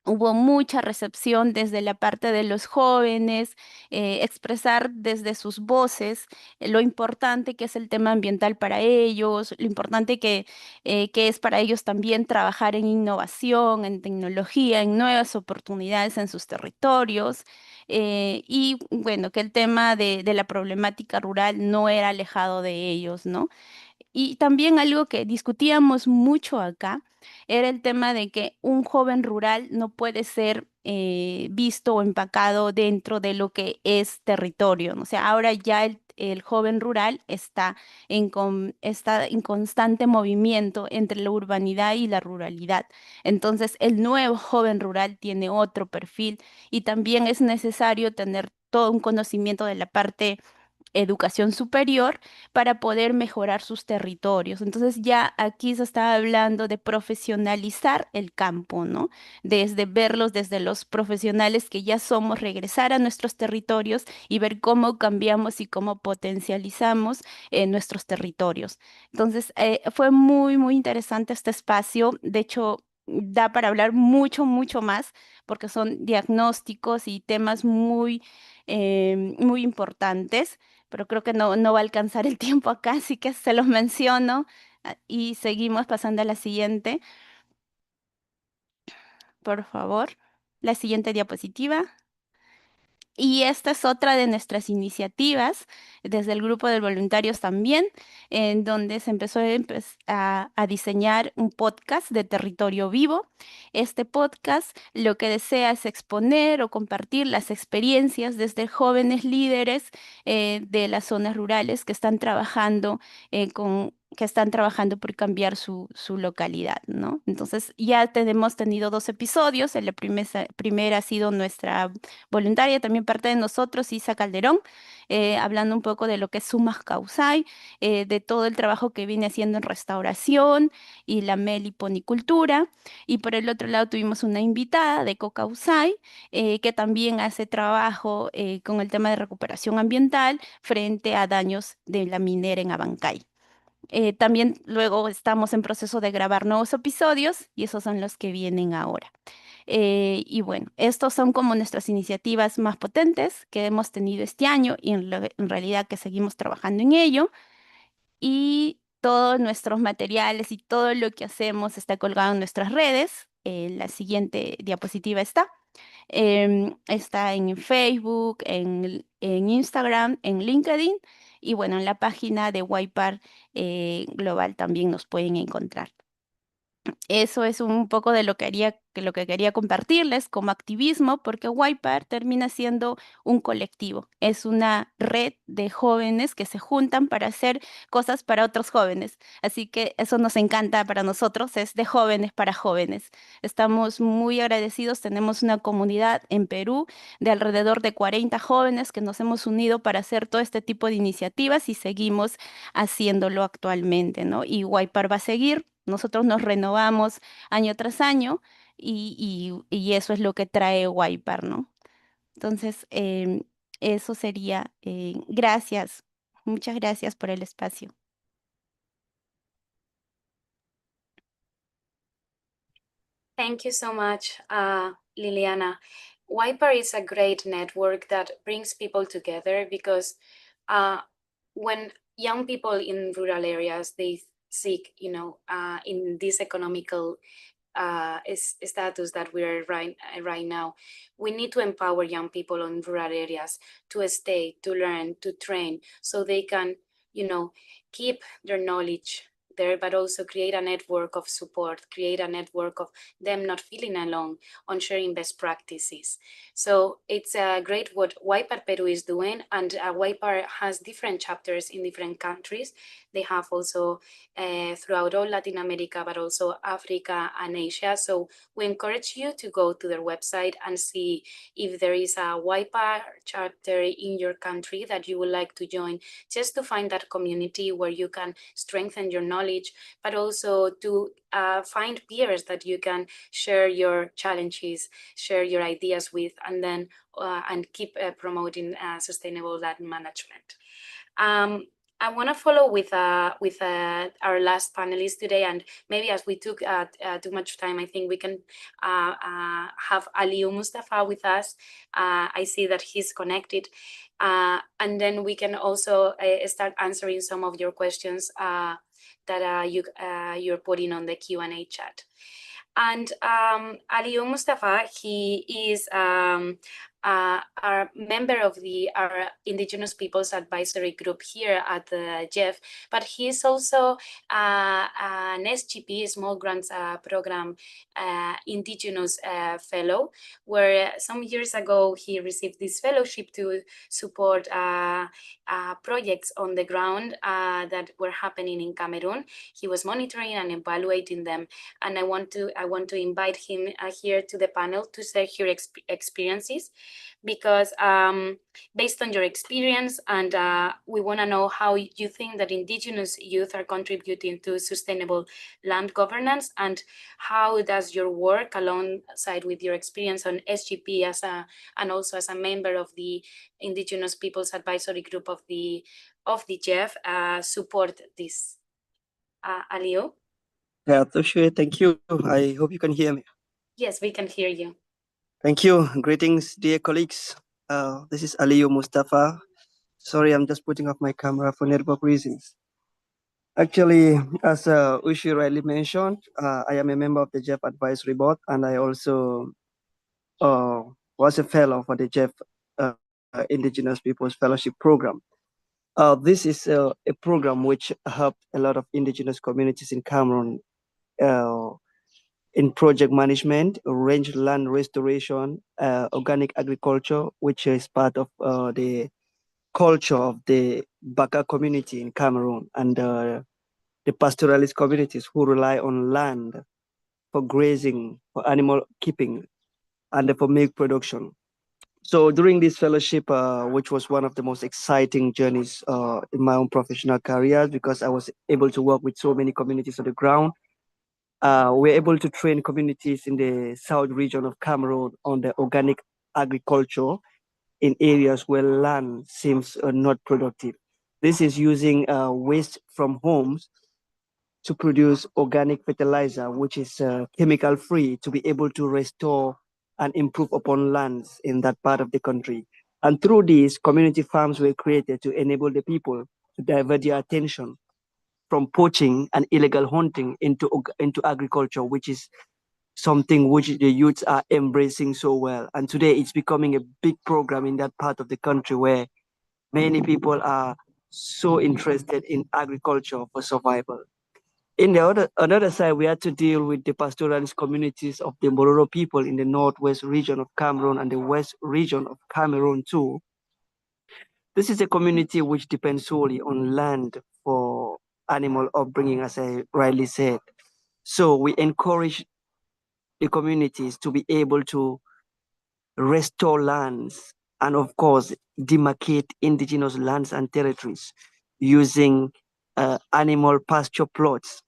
hubo mucha recepción desde la parte de los jóvenes, expresar desde sus voces lo importante que es el tema ambiental para ellos, lo importante que es para ellos también trabajar en innovación, en tecnología, en nuevas oportunidades en sus territorios. Y bueno, que el tema de la problemática rural no era alejado de ellos, ¿no? Y también algo que discutíamos mucho acá era el tema de que un joven rural no puede ser visto o empacado dentro de lo que es territorio, ¿no? O sea, ahora ya el joven rural está en constante movimiento entre la urbanidad y la ruralidad. Entonces, el nuevo joven rural tiene otro perfil y también es necesario tener todo un conocimiento de la parte educación superior para poder mejorar sus territorios. Entonces ya aquí se está hablando de profesionalizar el campo, ¿no? Desde verlos desde los profesionales que ya somos, regresar a nuestros territorios y ver cómo cambiamos y cómo potencializamos nuestros territorios. Entonces fue muy, muy interesante este espacio. De hecho, da para hablar mucho, mucho más porque son diagnósticos y temas muy muy importantes, pero creo que no va a alcanzar el tiempo acá, así que se los menciono y seguimos pasando a la siguiente. Por favor, la siguiente diapositiva. Y esta es otra de nuestras iniciativas, desde el grupo de voluntarios también, en donde se empezó a diseñar un podcast de territorio vivo. Este podcast lo que desea es exponer o compartir las experiencias desde jóvenes líderes de las zonas rurales que están trabajando por cambiar su localidad, ¿no? Entonces ya hemos tenido 2 episodios. La primera ha sido nuestra voluntaria, también parte de nosotros, Isa Calderón, hablando un poco de lo que es Sumas Causay, de todo el trabajo que viene haciendo en restauración y la meliponicultura. Y por el otro lado tuvimos una invitada de Cocausay, que también hace trabajo con el tema de recuperación ambiental frente a daños de la minera en Abancay. También luego estamos en proceso de grabar nuevos episodios y esos son los que vienen ahora. Y bueno, estos son como nuestras iniciativas más potentes que hemos tenido este año y en realidad que seguimos trabajando en ello. Y todos nuestros materiales y todo lo que hacemos está colgado en nuestras redes. La siguiente diapositiva está. Está en Facebook, en Instagram, en LinkedIn y bueno, en la página de YPAR Global también nos pueden encontrar. Eso es un poco de lo que quería compartirles como activismo, porque YPAR termina siendo un colectivo, es una red de jóvenes que se juntan para hacer cosas para otros jóvenes. Así que eso nos encanta para nosotros, es de jóvenes para jóvenes. Estamos muy agradecidos, tenemos una comunidad en Perú de alrededor de 40 jóvenes que nos hemos unido para hacer todo este tipo de iniciativas y seguimos haciéndolo actualmente, ¿no? Y YPAR va a seguir. Nosotros nos renovamos año tras año y eso es lo que trae YPAR, ¿no? Entonces, eso sería. Gracias. Muchas gracias por el espacio. Thank you so much, Liliana. YPAR is a great network that brings people together because when young people in rural areas, they seek, in this economical status that we're right now, we need to empower young people in rural areas to stay, to learn, to train, so they can, keep their knowledge there, but also create a network of support, create a network of them not feeling alone on sharing best practices. So it's great what YPAR Peru is doing, and YPAR has different chapters in different countries. They have also throughout all Latin America, but also Africa and Asia. So we encourage you to go to their website and see if there is a YPAR chapter in your country that you would like to join, just to find that community where you can strengthen your knowledge, but also to find peers that you can share your challenges, share your ideas with, and then and keep promoting sustainable land management. I want to follow with our last panelist today, and maybe as we took too much time, I think we can have Aliou Mustafa with us. I see that he's connected, and then we can also start answering some of your questions that you're putting on the Q&A chat. And Aliou Mustafa, he is a member of our Indigenous Peoples Advisory Group here at the GEF, but he is also an SGP, Small Grants Program Indigenous Fellow, where some years ago he received this fellowship to support projects on the ground that were happening in Cameroon. He was monitoring and evaluating them, and I want to invite him here to the panel to share your experiences, because based on your experience, and we want to know how you think that Indigenous youth are contributing to sustainable land governance, and how does your work alongside with your experience on SGP and also as a member of the Indigenous Peoples Advisory Group of the GEF support this. Aliou? Yeah, Toshue, thank you. I hope you can hear me. Yes, we can hear you. Thank you. Greetings, dear colleagues. This is Aliyu Mustafa. Sorry, I'm just putting off my camera for network reasons. Actually, as Ushi rightly mentioned, I am a member of the GEF Advisory Board, and I also was a fellow for the GEF Indigenous Peoples Fellowship Program. This is a program which helped a lot of indigenous communities in Cameroon in project management, range land restoration, organic agriculture, which is part of the culture of the Baka community in Cameroon, and the pastoralist communities who rely on land for grazing, for animal keeping, and for milk production. So during this fellowship, which was one of the most exciting journeys in my own professional career, because I was able to work with so many communities on the ground, we're able to train communities in the south region of Cameroon on the organic agriculture in areas where land seems not productive. This is using waste from homes to produce organic fertilizer, which is chemical free, to be able to restore and improve upon lands in that part of the country. And through these, community farms were created to enable the people to divert their attention from poaching and illegal hunting into agriculture, which is something which the youths are embracing so well. And today it's becoming a big program in that part of the country where many people are so interested in agriculture for survival. In the another side, we had to deal with the pastoralist communities of the Mororo people in the northwest region of Cameroon and the west region of Cameroon too. This is a community which depends solely on land for animal upbringing, as I rightly said. So we encourage the communities to be able to restore lands and, of course, demarcate indigenous lands and territories using animal pasture plots.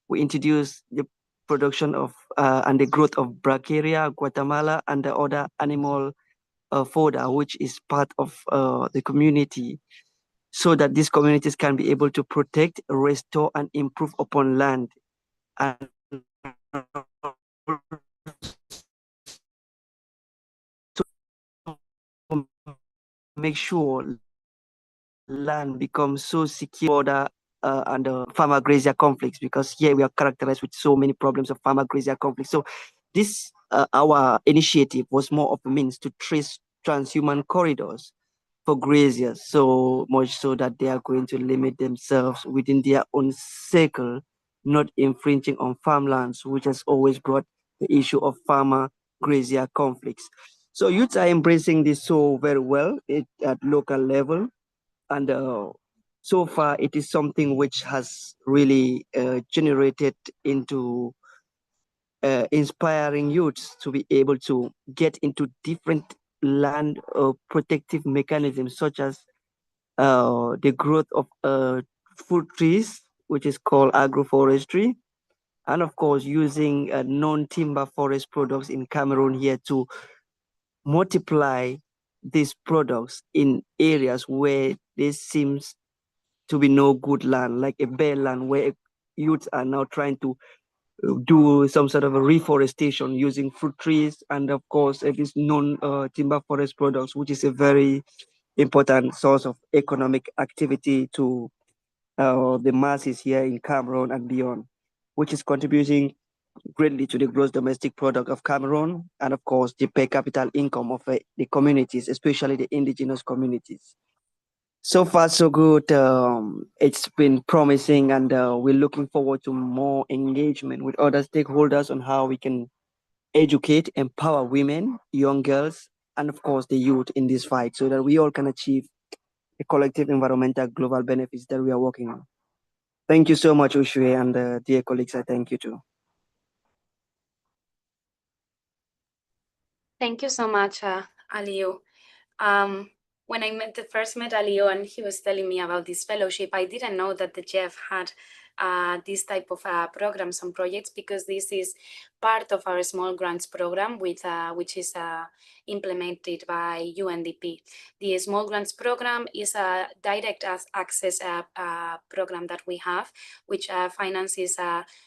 We introduce the production of and the growth of bracharia, Guatemala, and the other animal fodder, which is part of the community, so that these communities can be able to protect, restore, and improve upon land and make sure land becomes so secure that and farmer grazier conflicts, because here we are characterized with so many problems of farmer grazier conflicts. So this our initiative was more of a means to trace transhuman corridors for graziers, so much so that they are going to limit themselves within their own circle, not infringing on farmlands, which has always brought the issue of farmer grazier conflicts. So youths are embracing this so very well at local level, and so far it is something which has really generated into inspiring youths to be able to get into different land protective mechanisms, such as the growth of fruit trees, which is called agroforestry, and of course using non-timber forest products in Cameroon here to multiply these products in areas where there seems to be no good land, like a bare land, where youths are now trying to do some sort of a reforestation using fruit trees, and of course these non-timber forest products, which is a very important source of economic activity to the masses here in Cameroon and beyond, which is contributing greatly to the gross domestic product of Cameroon, and of course the per capita income of the communities, especially the indigenous communities. So far, so good. It's been promising, and we're looking forward to more engagement with other stakeholders on how we can educate, empower women, young girls, and of course the youth in this fight, so that we all can achieve the collective environmental global benefits that we are working on. Thank you so much, Ushwe, and dear colleagues, I thank you too. Thank you so much, Aliyu. When I first met Aliyu and he was telling me about this fellowship, I didn't know that the GEF had this type of programs and projects, because this is part of our small grants program, which is implemented by UNDP. The small grants program is a direct access program that we have, which finances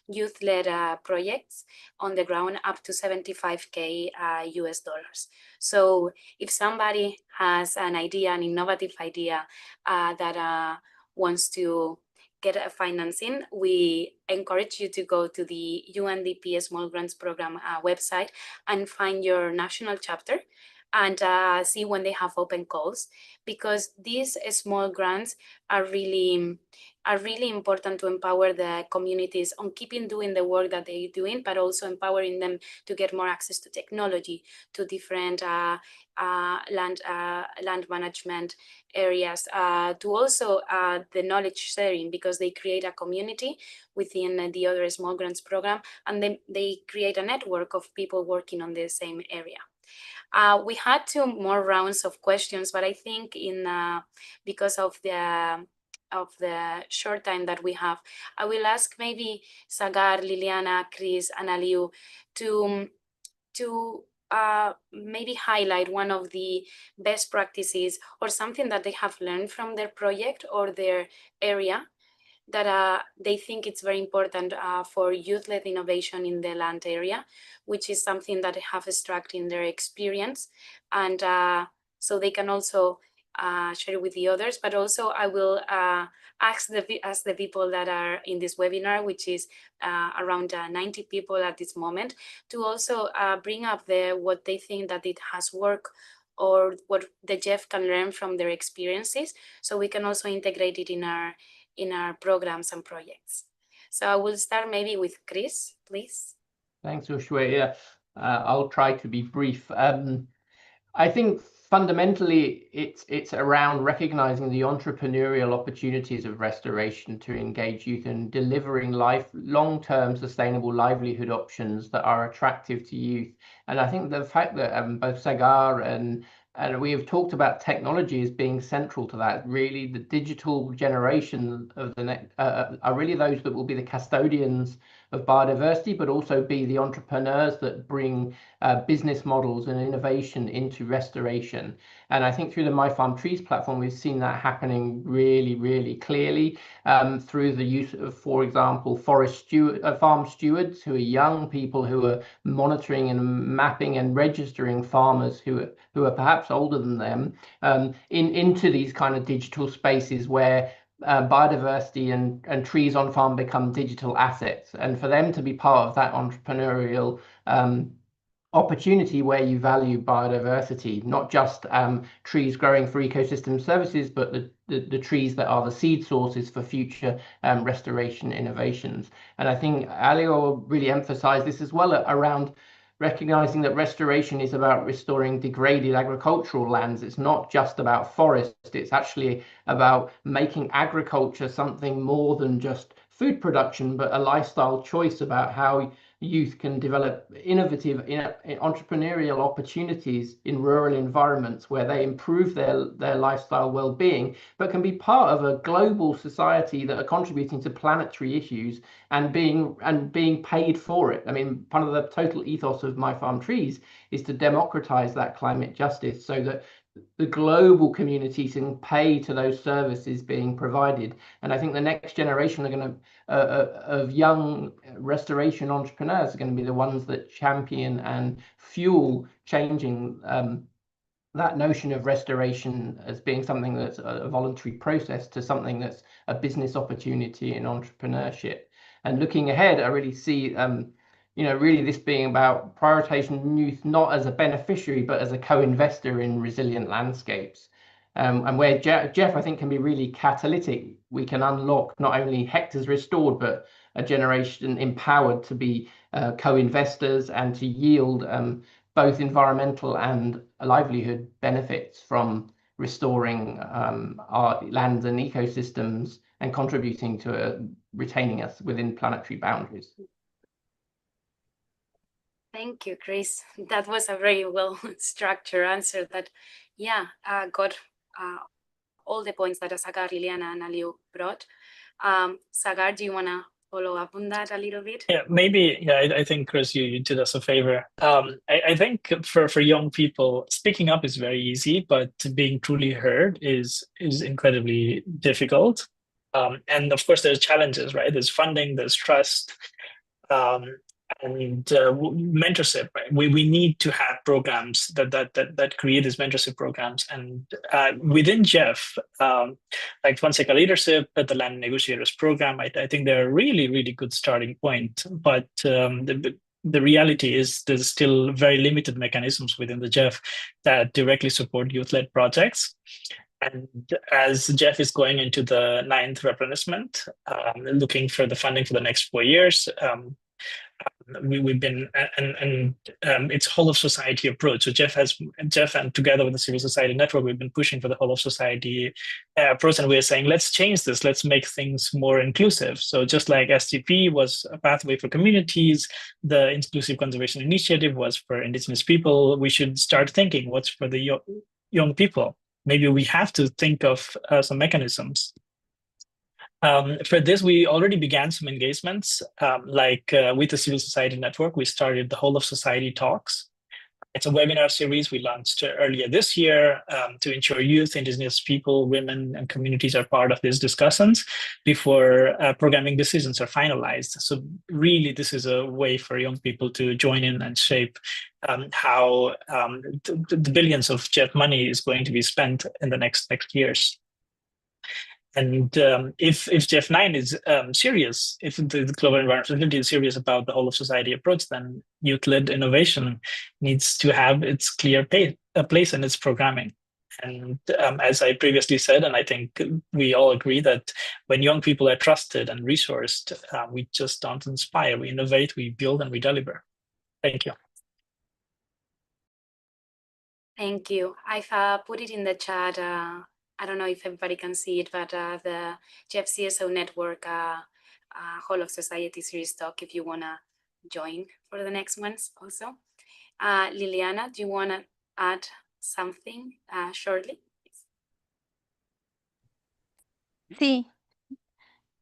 youth-led projects on the ground up to $75K US dollars. So if somebody has an idea, an innovative idea that wants to get a financing, we encourage you to go to the UNDP Small Grants Program website and find your national chapter and see when they have open calls, because these small grants are really important to empower the communities on keeping doing the work that they're doing, but also empowering them to get more access to technology, to different land management areas, to also the knowledge sharing, because they create a community within the other small grants program, and then they create a network of people working on the same area. We had 2 more rounds of questions, but I think because of the short time that we have, I will ask maybe Sagar, Liliana, Chris, and Aliu to maybe highlight one of the best practices or something that they have learned from their project or their area that they think it's very important for youth-led innovation in the land area, which is something that they have extracted in their experience. And so they can also share it with the others, but also I will ask the people that are in this webinar, which is around 90 people at this moment, to also bring up what they think that it has worked or what the GEF can learn from their experiences, so we can also integrate it in our programs and projects. So I will start maybe with Chris, please. Thanks, Ushwe. Yeah, I'll try to be brief. I think fundamentally it's around recognizing the entrepreneurial opportunities of restoration to engage youth and delivering long-term sustainable livelihood options that are attractive to youth. And I think the fact that both Sagar and we have talked about technology as being central to that. Really, the digital generation of the next are really those that will be the custodians of biodiversity, but also be the entrepreneurs that bring business models and innovation into restoration. And I think through the My Farm Trees platform, we've seen that happening really, really clearly through the use of, for example, farm stewards, who are young people who are monitoring and mapping and registering farmers who are perhaps older than them into these kind of digital spaces where biodiversity and trees on farm become digital assets, and for them to be part of that entrepreneurial opportunity where you value biodiversity, not just trees growing for ecosystem services, but the trees that are the seed sources for future restoration innovations. And I think Aliu really emphasized this as well around recognizing that restoration is about restoring degraded agricultural lands. It's not just about forest, it's actually about making agriculture something more than just food production, but a lifestyle choice about how youth can develop innovative entrepreneurial opportunities in rural environments where they improve their lifestyle well-being, but can be part of a global society that are contributing to planetary issues and being paid for it. I mean, part of the total ethos of My Farm Trees is to democratize that climate justice so that the global communities can pay to those services being provided. And I think the next generation are going to of young restoration entrepreneurs are going to be the ones that champion and fuel changing that notion of restoration as being something that's a voluntary process to something that's a business opportunity in entrepreneurship. And looking ahead, I really see really this being about prioritizing youth not as a beneficiary, but as a co-investor in resilient landscapes. And where GEF, I think, can be really catalytic. We can unlock not only hectares restored, but a generation empowered to be co-investors and to yield both environmental and livelihood benefits from restoring our lands and ecosystems and contributing to retaining us within planetary boundaries. Thank you, Chris. That was a very well structured answer that, got all the points that Sagar, Liliana, and Aliu brought. Sagar, do you want to follow up on that a little bit? Yeah, maybe. Yeah, I think, Chris, you did us a favor. I think for young people, speaking up is very easy, but being truly heard is incredibly difficult. And of course, there's challenges, right? There's funding, there's trust, and mentorship. Right? We need to have programs that create these mentorship programs. And within GEF, like Fonseca Leadership, the Land Negotiators Program, I think they're a really good starting point. But the reality is there's still very limited mechanisms within the GEF that directly support youth-led projects. And as GEF is going into the 9th replenishment, looking for the funding for the next 4 years, we've been and it's whole of society approach. So GEF and together with the civil society network, we've been pushing for the whole of society approach, and we're saying let's change this, let's make things more inclusive. So just like STP was a pathway for communities, the Inclusive Conservation Initiative was for Indigenous people. We should start thinking what's for the young people. Maybe we have to think of some mechanisms. For this, we already began some engagements, with the Civil Society Network. We started the Whole of Society Talks. It's a webinar series we launched earlier this year to ensure youth, Indigenous people, women, and communities are part of these discussions before programming decisions are finalized. So really, this is a way for young people to join in and shape how the billions of GEF money is going to be spent in the next years. And if GEF 9 is serious, if the global environment is serious about the whole of society approach, then youth-led innovation needs to have its clear place in its programming. And as I previously said, and I think we all agree that when young people are trusted and resourced, we just don't inspire, we innovate, we build, and we deliver. Thank you. Thank you. I've put it in the chat. I don't know if everybody can see it, but the GEF CSO Network Whole of Society Series talk, if you want to join for the next ones also. Liliana, do you want to add something shortly? Sí,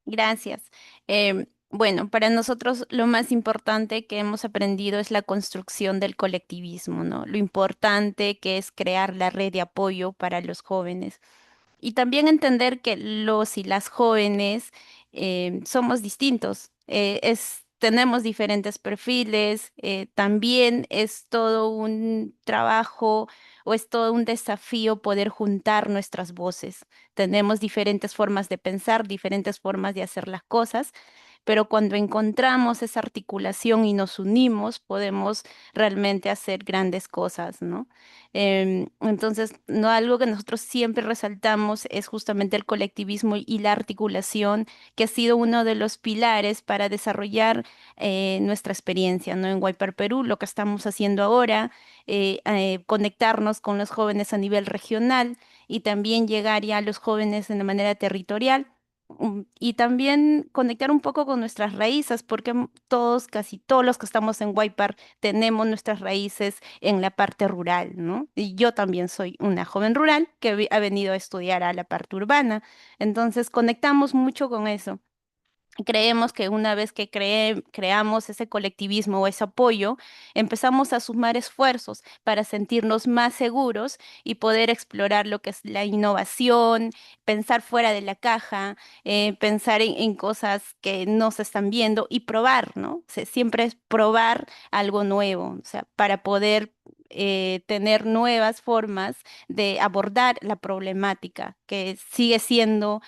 gracias. Bueno, para nosotros lo más importante que hemos aprendido es la construcción del colectivismo, ¿no? Lo importante que es crear la red de apoyo para los jóvenes. Y también entender que los y las jóvenes somos distintos, tenemos diferentes perfiles, también es todo un trabajo o es todo un desafío poder juntar nuestras voces. Tenemos diferentes formas de pensar, diferentes formas de hacer las cosas, pero cuando encontramos esa articulación y nos unimos, podemos realmente hacer grandes cosas, ¿no? Entonces, no, algo que nosotros siempre resaltamos es justamente el colectivismo y la articulación, que ha sido uno de los pilares para desarrollar nuestra experiencia, ¿no? En Wiper Perú, lo que estamos haciendo ahora, conectarnos con los jóvenes a nivel regional y también llegar ya a los jóvenes de manera territorial. Y también conectar un poco con nuestras raíces, porque todos, casi todos los que estamos en Wiper tenemos nuestras raíces en la parte rural, ¿no? Y yo también soy una joven rural que ha venido a estudiar a la parte urbana. Entonces conectamos mucho con eso. Creemos que una vez que creamos ese colectivismo o ese apoyo, empezamos a sumar esfuerzos para sentirnos más seguros y poder explorar lo que es la innovación, pensar fuera de la caja, pensar en cosas que no se están viendo y probar, ¿no? O sea, siempre es probar algo nuevo, o sea, para poder tener nuevas formas de abordar la problemática que sigue siendo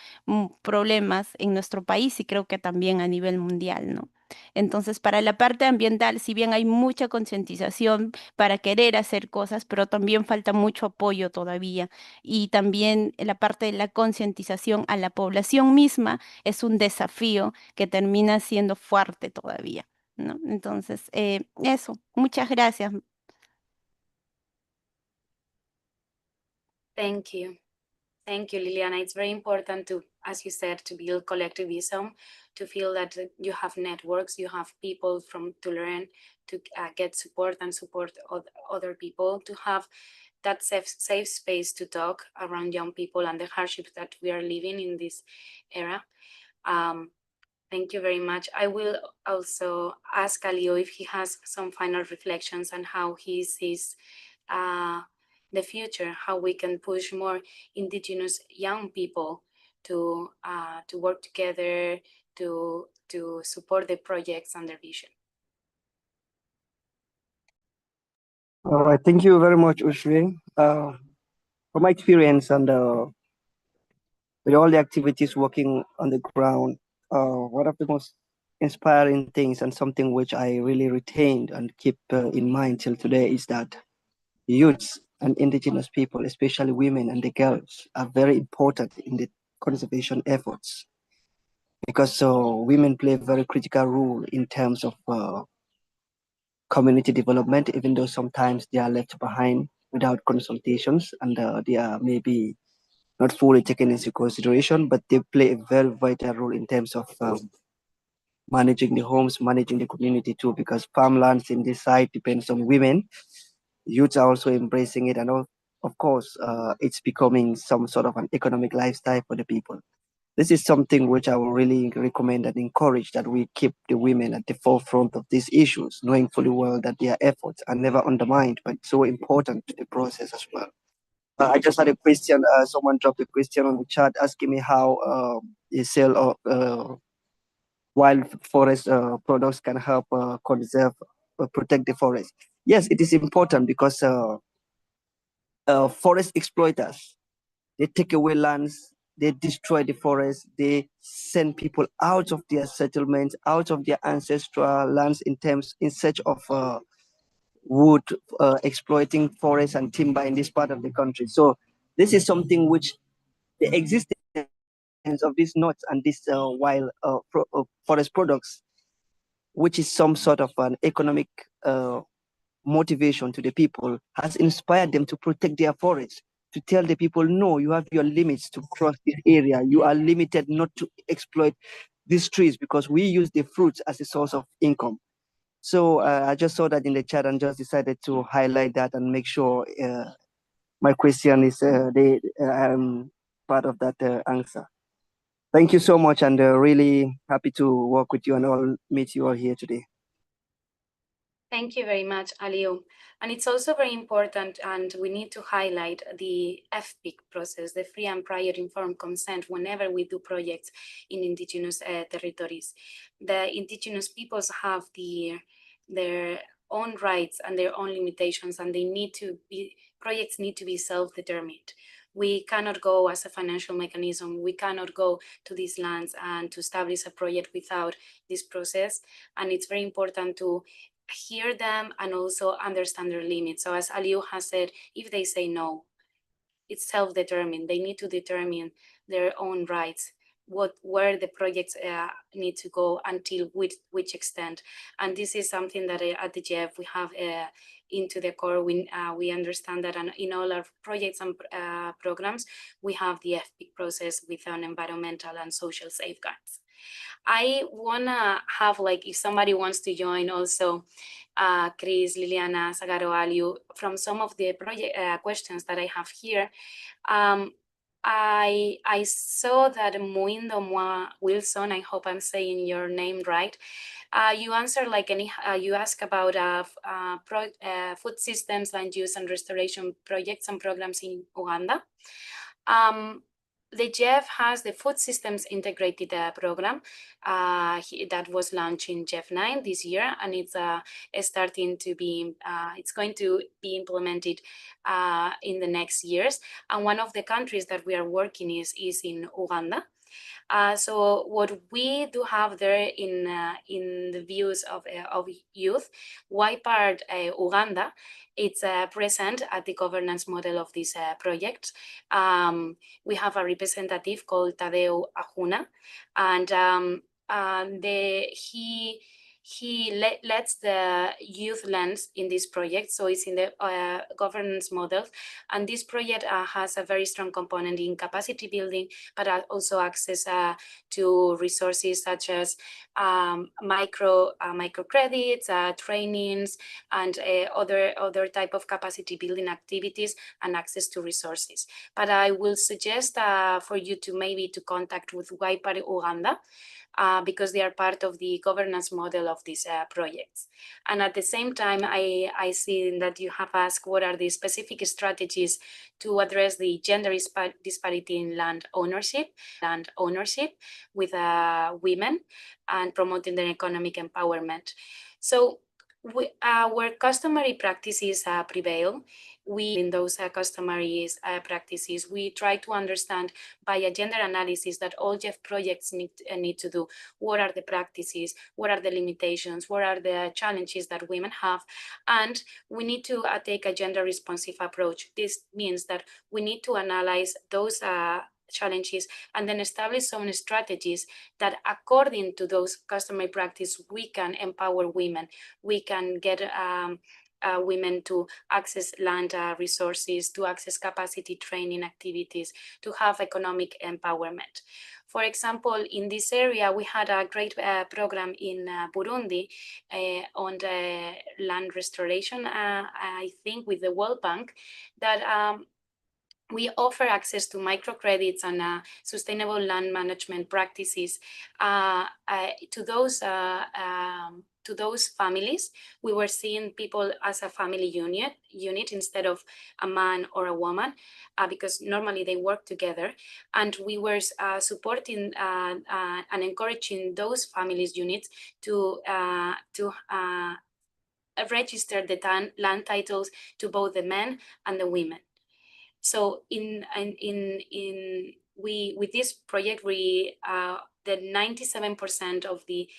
problemas en nuestro país y creo que también a nivel mundial, ¿no? Entonces, para la parte ambiental, si bien hay mucha concientización para querer hacer cosas, pero también falta mucho apoyo todavía. Y también la parte de la concientización a la población misma es un desafío que termina siendo fuerte todavía, ¿no? Entonces, eso, muchas gracias. Thank you. Thank you, Liliana. It's very important to, as you said, to build collectivism, to feel that you have networks, you have people to learn, to get support and support other people, to have that safe space to talk around young people and the hardships that we are living in this era. Thank you very much. I will also ask Alio if he has some final reflections on how he sees the future, how we can push more Indigenous young people to work together, to support the projects and their vision. All right, thank you very much, Ushri. From my experience and with all the activities working on the ground, one of the most inspiring things and something which I really retained and keep in mind till today is that youths and indigenous people, especially women and the girls, are very important in the conservation efforts because women play a very critical role in terms of community development, even though sometimes they are left behind without consultations and they are maybe not fully taken into consideration, but they play a very vital role in terms of managing the homes, managing the community too, because farmlands in this side depends on women. Youths are also embracing it, and of course, it's becoming some sort of an economic lifestyle for the people. This is something which I will really recommend and encourage that we keep the women at the forefront of these issues, knowing fully well that their efforts are never undermined, but so important to the process as well. I just had a question. Someone dropped a question on the chat asking me how the sale of wild forest products can help conserve, protect the forest. Yes, it is important because forest exploiters, they take away lands, they destroy the forest, they send people out of their settlements, out of their ancestral lands in search of wood, exploiting forests and timber in this part of the country. So this is something which the existence of these nuts and these wild forest products, which is some sort of an economic motivation to the people, has inspired them to protect their forests, to tell the people, no, you have your limits to cross this area. You are limited not to exploit these trees because we use the fruits as a source of income. So I just saw that in the chat and just decided to highlight that and make sure my question is part of that answer. Thank you so much, and really happy to work with you and all meet you all here today. Thank you very much, Aliou. And it's also very important, and we need to highlight the FPIC process, the free and prior informed consent, whenever we do projects in Indigenous territories. The Indigenous peoples have their own rights and their own limitations, and projects need to be self-determined. We cannot go as a financial mechanism. We cannot go to these lands and to establish a project without this process. And it's very important to hear them and also understand their limits. So as Aliou has said, if they say no, it's self-determined. They need to determine their own rights, where the projects need to go until which extent. And this is something that at the GEF we have into the core. We understand that in all our projects and programs, we have the FPIC process with an environmental and social safeguards. I wanna have, like, if somebody wants to join also, Chris, Liliana, Sagaro, Aliou, from some of the project questions that I have here. I saw that Muindo Wilson, I hope I'm saying your name right. You answered you asked about food systems, land use and restoration projects and programs in Uganda. The GEF has the Food Systems Integrated Program that was launched in GEF 9 this year, and it's starting to be, it's going to be implemented in the next years. And one of the countries that we are working is in Uganda. So what we do have there in the views of youth, why part Uganda, it's present at the governance model of this project. We have a representative called Tadeu Ahuna, and he lets the youth lens in this project, so it's in the governance model, and this project has a very strong component in capacity building, but also access to resources such as microcredits, trainings, and other type of capacity building activities, and access to resources. But I will suggest for you to maybe to contact with Wiper Uganda, because they are part of the governance model of these projects. And at the same time, I see that you have asked what are the specific strategies to address the gender disparity in land ownership with women and promoting their economic empowerment. So where customary practices prevail, in those customary practices, we try to understand by a gender analysis that all GEF projects need to do. What are the practices? What are the limitations? What are the challenges that women have? And we need to take a gender responsive approach. This means that we need to analyze those challenges and then establish some strategies that, according to those customary practice, we can empower women. We can get women to access land resources, to access capacity training activities, to have economic empowerment. For example, in this area, we had a great program in Burundi on the land restoration, I think with the World Bank, that we offer access to microcredits and sustainable land management practices to those families. We were seeing people as a family unit instead of a man or a woman, because normally they work together. And we were supporting and encouraging those families units to register the land titles to both the men and the women. So with this project, we the 97% of the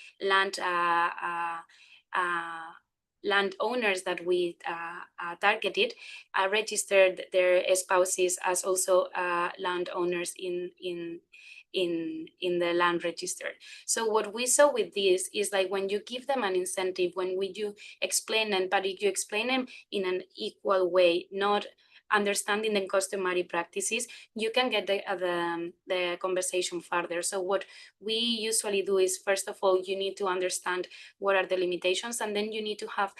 landowners that we targeted registered their spouses as also landowners in the land register. So what we saw with this is like when you give them an incentive, when you explain them, but you explain them in an equal way, not understanding the customary practices, you can get the conversation further. So what we usually do is, first of all, you need to understand what are the limitations, and then you need to have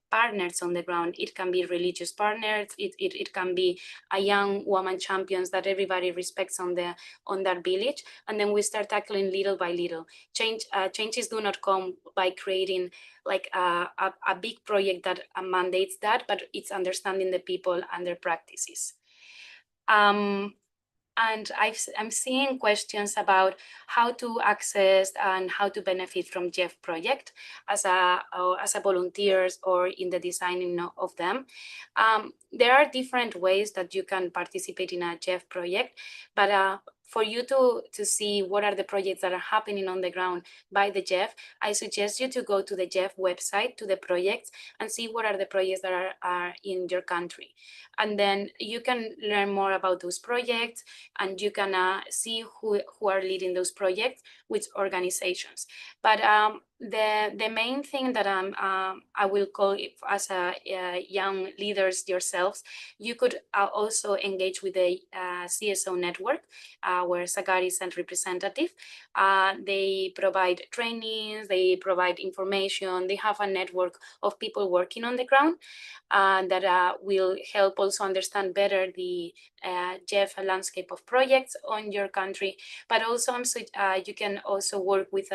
partners on the ground. It can be religious partners, it can be a young woman champions that everybody respects on that village, and then we start tackling little by little. Changes do not come by creating like a big project that mandates that, but it's understanding the people and their practices. And I'm seeing questions about how to access and how to benefit from GEF project as a volunteers or in the designing of them. There are different ways that you can participate in a GEF project, but for you to see what are the projects that are happening on the ground by the GEF, I suggest you to go to the GEF website, to the projects, and see what are the projects that are in your country. And then you can learn more about those projects, and you can see who are leading those projects, which organizations. But the main thing that I will call it as young leaders yourselves, you could also engage with the CSO network, where Sagar is a representative. They provide trainings, they provide information, they have a network of people working on the ground that will help also understand better the GEF landscape of projects on your country. But also you can also work with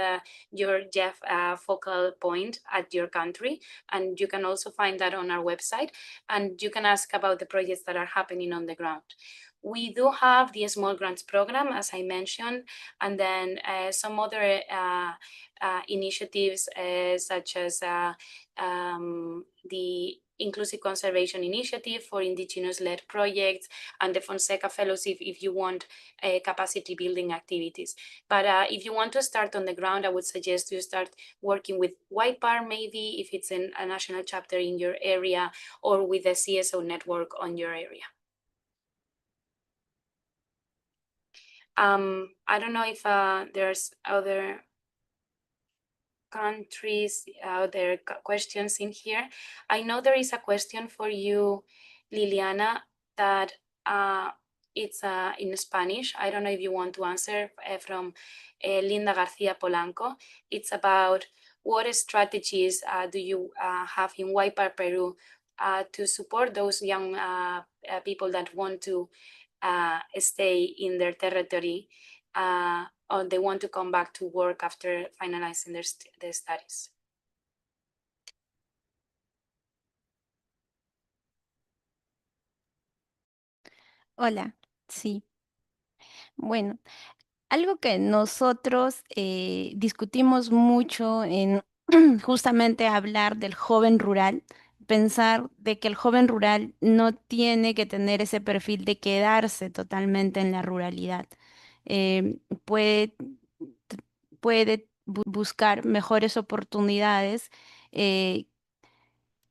your GEF focal point at your country, and you can also find that on our website, and you can ask about the projects that are happening on the ground. We do have the Small Grants Program, as I mentioned, and then some other initiatives such as the Inclusive Conservation Initiative for Indigenous-led projects, and the Fonseca Fellowship if you want capacity building activities. But if you want to start on the ground, I would suggest you start working with YPAR, maybe if it's in a national chapter in your area, or with the CSO network on your area. I don't know if there's other countries, there are questions in here. I know there is a question for you, Liliana, that it's in Spanish. I don't know if you want to answer from Linda Garcia Polanco. It's about what strategies do you have in Waipar, Peru, to support those young people that want to stay in their territory, or they want to come back to work after finalizing their studies. Hola, sí. Bueno, algo que nosotros discutimos mucho en justamente hablar del joven rural, pensar de que el joven rural no tiene que tener ese perfil de quedarse totalmente en la ruralidad. Eh, puede, puede buscar mejores oportunidades eh,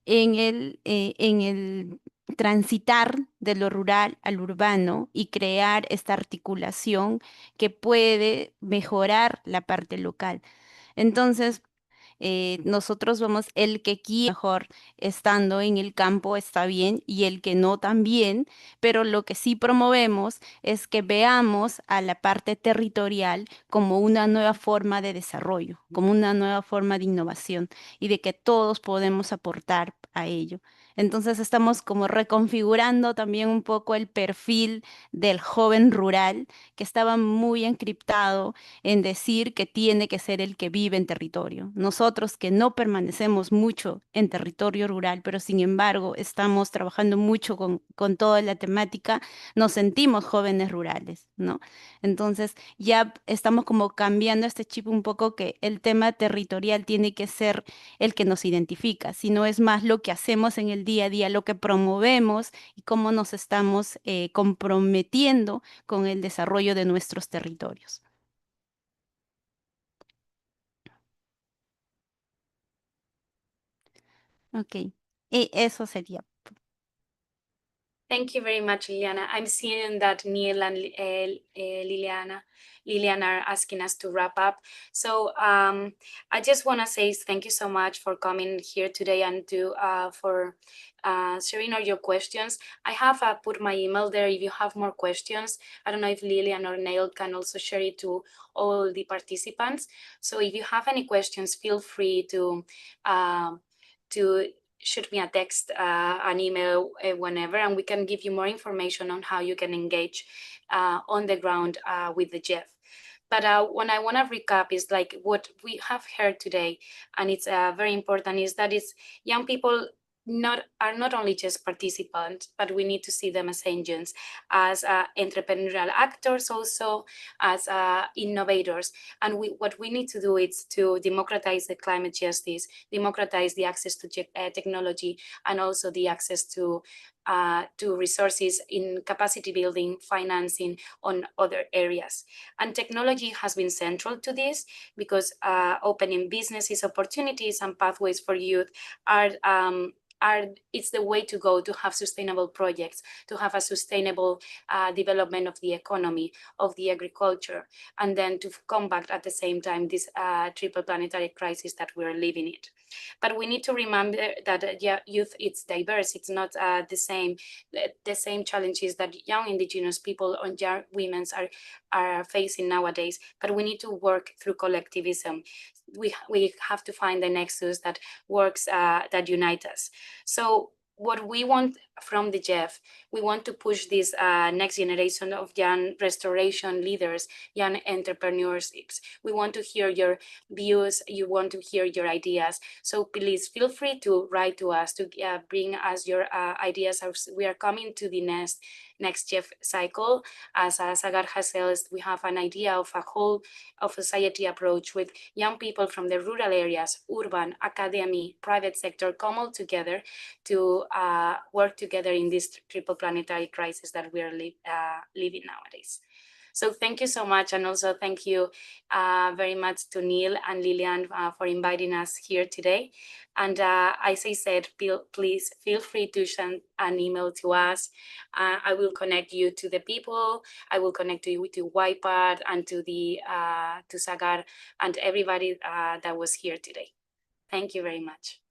en el transitar de lo rural al urbano y crear esta articulación que puede mejorar la parte local. Entonces, nosotros vamos, el que quiere mejor estando en el campo está bien y el que no también, pero lo que sí promovemos es que veamos a la parte territorial como una nueva forma de desarrollo, como una nueva forma de innovación y de que todos podemos aportar a ello. Entonces estamos como reconfigurando también un poco el perfil del joven rural que estaba muy encriptado en decir que tiene que ser el que vive en territorio. Nosotros que no permanecemos mucho en territorio rural, pero sin embargo estamos trabajando mucho con toda la temática, nos sentimos jóvenes rurales, ¿no? Entonces ya estamos como cambiando este chip un poco que el tema territorial tiene que ser el que nos identifica, sino es más lo que hacemos en el día a día, lo que promovemos y cómo nos estamos comprometiendo con el desarrollo de nuestros territorios. Ok, y eso sería. Thank you very much, Liliana. I'm seeing that Neil and Liliana are asking us to wrap up. So I just want to say thank you so much for coming here today and for sharing all your questions. I have put my email there if you have more questions. I don't know if Lilian or Neil can also share it to all the participants. So if you have any questions, feel free to shoot me a text, an email, whenever, and we can give you more information on how you can engage on the ground with the GEF. But when I want to recap is like what we have heard today, and it's very important, is that it's young people are not only just participants, but we need to see them as agents, as entrepreneurial actors, also as innovators. And what we need to do is to democratize the climate justice, democratize the access to technology, and also the access to resources in capacity building, financing on other areas. And technology has been central to this because opening businesses, opportunities, and pathways for youth it's the way to go to have sustainable projects, to have a sustainable development of the economy, of the agriculture, and then to combat at the same time this triple planetary crisis that we're living in. But we need to remember that youth, it's diverse. It's not the same challenges that young indigenous people or young women are facing nowadays. But we need to work through collectivism. We have to find the nexus that works, that unite us. So what we want from the GEF, we want to push this next generation of young restoration leaders, young entrepreneurs. We want to hear your views, you want to hear your ideas. So please feel free to write to us, to bring us your ideas. We are coming to the next GEF cycle. As Sagar has said, we have an idea of a whole of society approach with young people from the rural areas, urban, academy, private sector, come all together to work together in this triple planetary crisis that we are living nowadays. So thank you so much. And also thank you very much to Neil and Lilian for inviting us here today. And as I said, please feel free to send an email to us. I will connect you to the people. I will connect you to Wipad and to Sagar and everybody that was here today. Thank you very much.